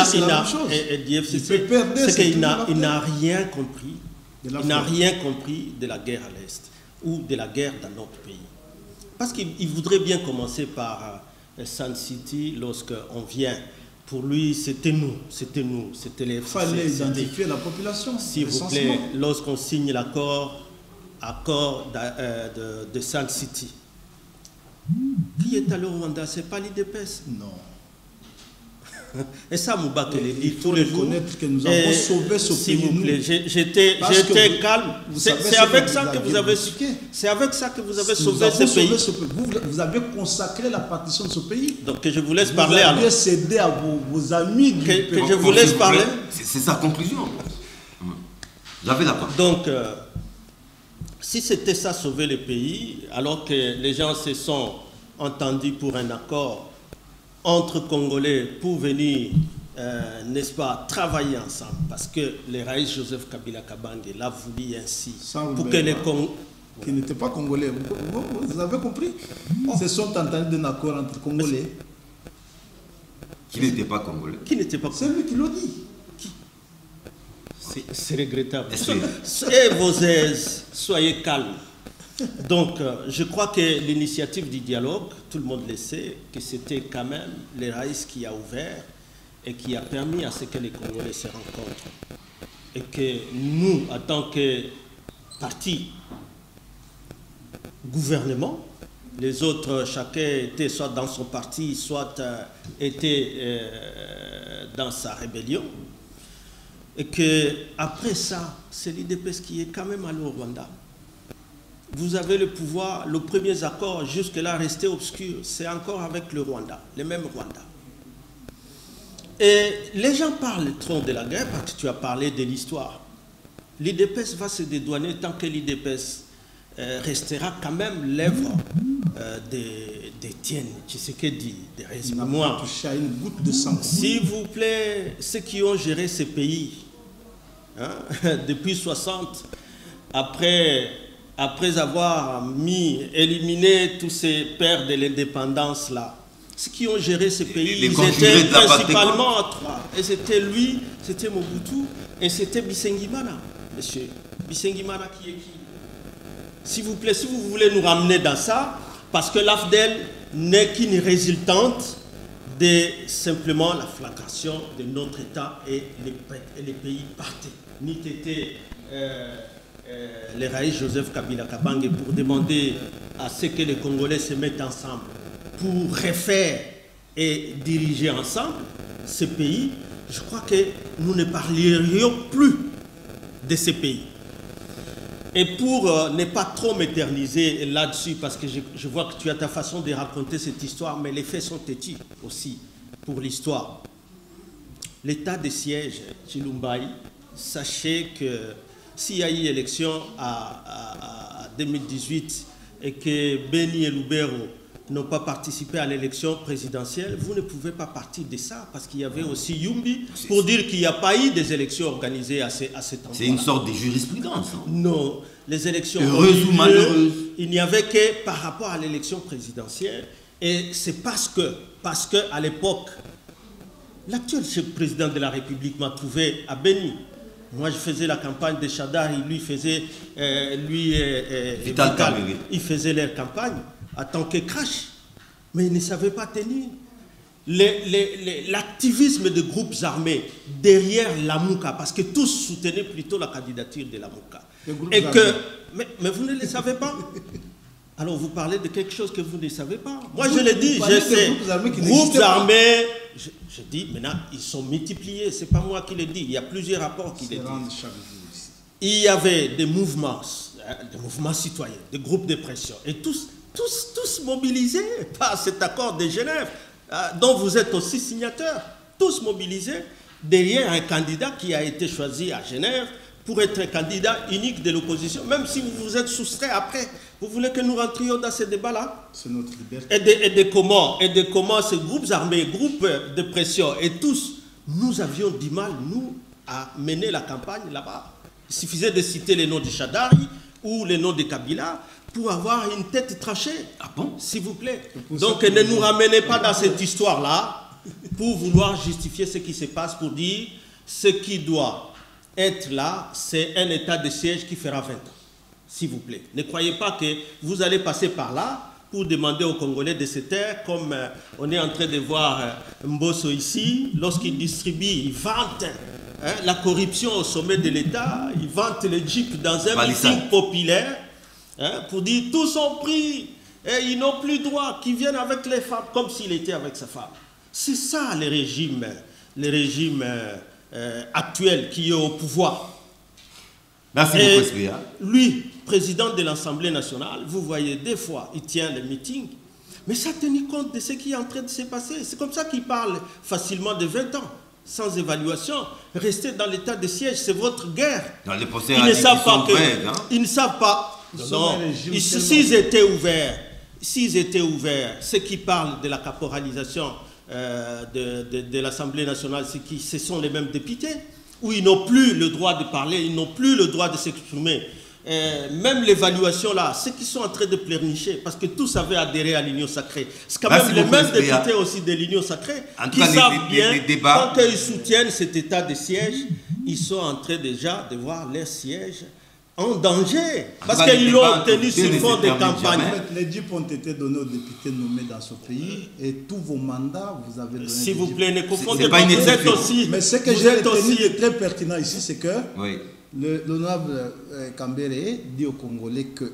qu'il n'a rien compris. Il n'a rien compris de la guerre à l'Est ou de la guerre dans notre pays. Parce qu'il voudrait bien commencer par Sun City lorsqu'on vient. Pour lui, c'était nous, c'était les... Il fallait identifier la population. S'il vous plaît, lorsqu'on signe l'accord de Sun City, qui est allé au Rwanda? Ce n'est pas l'IDPS. Non. Et ça, Moubak le dit tous les jours. Que nous avons sauvé ce pays. S'il vous plaît, j'étais calme. C'est avec ça que vous avez sauvé ce pays. Vous avez consacré la partition de ce pays. Donc que je vous laisse parler. Vous avez cédé à vos amis. Que je vous laisse parler. C'est sa conclusion. J'avais la parole. Donc, si c'était ça, sauver le pays, alors que les gens se sont entendus pour un accord entre Congolais pour venir, n'est-ce pas, travailler ensemble, parce que le Raïs Joseph Kabila Kabange l'a voulu ainsi, pour que les Congolais... Qui n'étaient pas Congolais, vous avez compris? Se sont entendus d'un accord entre Congolais. Qui n'étaient pas Congolais? Qui n'était pas Congolais? C'est lui qui l'a dit. C'est regrettable. Et vos aises, soyez calmes. Donc, je crois que l'initiative du dialogue, tout le monde le sait, que c'était quand même les Raïs qui a ouvert et qui a permis à ce que les Congolais se rencontrent. Et que nous, en tant que parti gouvernement, les autres, chacun était soit dans son parti, soit était dans sa rébellion. Et qu'après ça, c'est l'UDPS qui est quand même allé au Rwanda. Vous avez le pouvoir, le premier accord jusque-là resté obscur, c'est encore avec le Rwanda, les mêmes Rwanda. Et les gens parlent trop de la guerre parce que tu as parlé de l'histoire. L'UDPS va se dédouaner tant que l'UDPS restera quand même l'œuvre d'Étienne Tshisekedi, de Reste-Mémoire. Touché à une goutte de sang. S'il vous plaît, ceux qui ont géré ces pays, hein, depuis 60, après avoir éliminé tous ces pères de l'indépendance là, ceux qui ont géré ces pays, ils étaient principalement à trois. Et c'était lui, c'était Mobutu, et c'était Bisengimana, monsieur. Bisengimana qui est qui? S'il vous plaît, si vous voulez nous ramener dans ça, parce que l'AFDEL n'est qu'une résultante de simplement la flagration de notre État et les pays partés. Ni t'étais les Raïs Joseph Kabila Kabange pour demander à ce que les Congolais se mettent ensemble pour refaire et diriger ensemble ce pays, je crois que nous ne parlerions plus de ces pays. Et pour ne pas trop m'éterniser là-dessus, parce que je vois que tu as ta façon de raconter cette histoire, mais les faits sont têtus aussi pour l'histoire. L'état de siège, Chilumbaï, sachez que s'il y a eu élection à 2018 et que Beni et Lubero n'ont pas participé à l'élection présidentielle, vous ne pouvez pas partir de ça, parce qu'il y avait aussi Yumbi pour dire qu'il n'y a pas eu des élections organisées à cet endroit. C'est une sorte de jurisprudence. Hein? Non, les élections heureuses ou malheureuses. Il n'y avait que par rapport à l'élection présidentielle, et c'est parce que à l'époque, l'actuel président de la République m'a trouvé à Beni. Moi, je faisais la campagne de Chadari, lui faisait, Vital Kamerhe. Il faisait leur campagne en tant que crash, mais il ne savait pas tenir. L'activisme de groupes armés derrière la Mouka, parce que tous soutenaient plutôt la candidature de la Mouka. Et que, mais vous ne le savez pas. Alors vous parlez de quelque chose que vous ne savez pas. Moi je l'ai dit, je sais. Groupes armés, je dis maintenant, ils sont multipliés. C'est pas moi qui le dis. Il y a plusieurs rapports qui le disent. Il y avait des mouvements citoyens, des groupes de pression, et tous mobilisés par cet accord de Genève, dont vous êtes aussi signataires, tous mobilisés derrière un candidat qui a été choisi à Genève pour être un candidat unique de l'opposition, même si vous vous êtes soustrait après. Vous voulez que nous rentrions dans ce débat-là? C'est notre liberté. Et de comment ces groupes armés, groupes de pression, et tous, nous avions du mal, nous, à mener la campagne là-bas. Il suffisait de citer les noms de Chadari ou les noms de Kabila pour avoir une tête tranchée. Ah bon? S'il vous plaît. Donc ne nous ramenez pas dans cette histoire-là pour vouloir justifier ce qui se passe, pour dire ce qui doit être là, c'est un état de siège qui fera 20 ans. S'il vous plaît. Ne croyez pas que vous allez passer par là pour demander aux Congolais de se taire, comme on est en train de voir Mbosso ici, lorsqu'il distribue, il vante la corruption au sommet de l'État, il vante le jeep dans un meeting populaire, pour dire tous sont pris et ils n'ont plus droit, qu'ils viennent avec les femmes, comme s'il était avec sa femme. C'est ça le régime actuel qui est au pouvoir. Merci beaucoup. Lui, président de l'Assemblée nationale, vous voyez, des fois, il tient les meetings, mais ça tenu compte de ce qui est en train de se passer. C'est comme ça qu'il parle facilement de 20 ans, sans évaluation. Rester dans l'état de siège, c'est votre guerre. Dans les ils ne savent pas que... Ils ne savent pas... Non, s'ils étaient ouverts, ceux qui parlent de la caporalisation de l'Assemblée nationale, ce sont les mêmes députés, où ils n'ont plus le droit de parler, ils n'ont plus le droit de s'exprimer. Même l'évaluation là, ceux qui sont en train de pleurnicher, parce que tous avaient adhéré à l'Union sacrée. C'est quand même les mêmes députés aussi de l'Union sacrée qui savent bien, quand ils soutiennent cet état de siège, ils sont en train déjà de voir leur siège en danger, parce qu'ils l'ont obtenu sur fond de campagne. Les DIP ont été donnés aux députés nommés dans ce pays, et tous vos mandats, vous avez donné. S'il vous plaît, ne confondez pas, vous êtes aussi... Mais ce que j'ai retenu de très pertinent ici, c'est que l'honorable Kambere dit aux Congolais que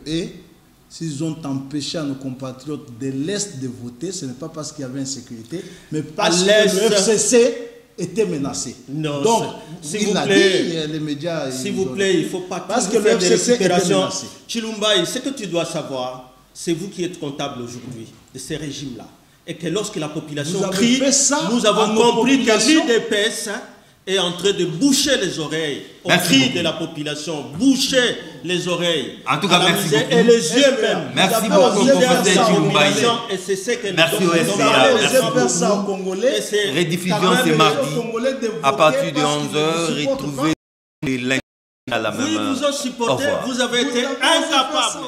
s'ils ont empêché à nos compatriotes de l'Est de voter, ce n'est pas parce qu'il y avait insécurité, mais parce que le FCC était menacé. Non, donc, s'il il vous l'a plaît, dit, les médias... S'il vous plaît, il ne faut pas parce que faire le des FCC était récupérations. menacé. Chilumbaï, ce que tu dois savoir, c'est vous qui êtes comptable aujourd'hui de ces régimes-là. Et que lorsque la population crie, nous avons compris que l'UDPS est en train de boucher les oreilles au cri de la population, boucher les oreilles. En tout cas, merci beaucoup. Et les yeux même. Merci beaucoup, professeur Chilumbaï. Et c'est ce que merci au SCA. Rediffusion ce mardi à partir de 11h. Retrouvez les liens à la même heure. Vous nous ont supporté, vous avez été incapables.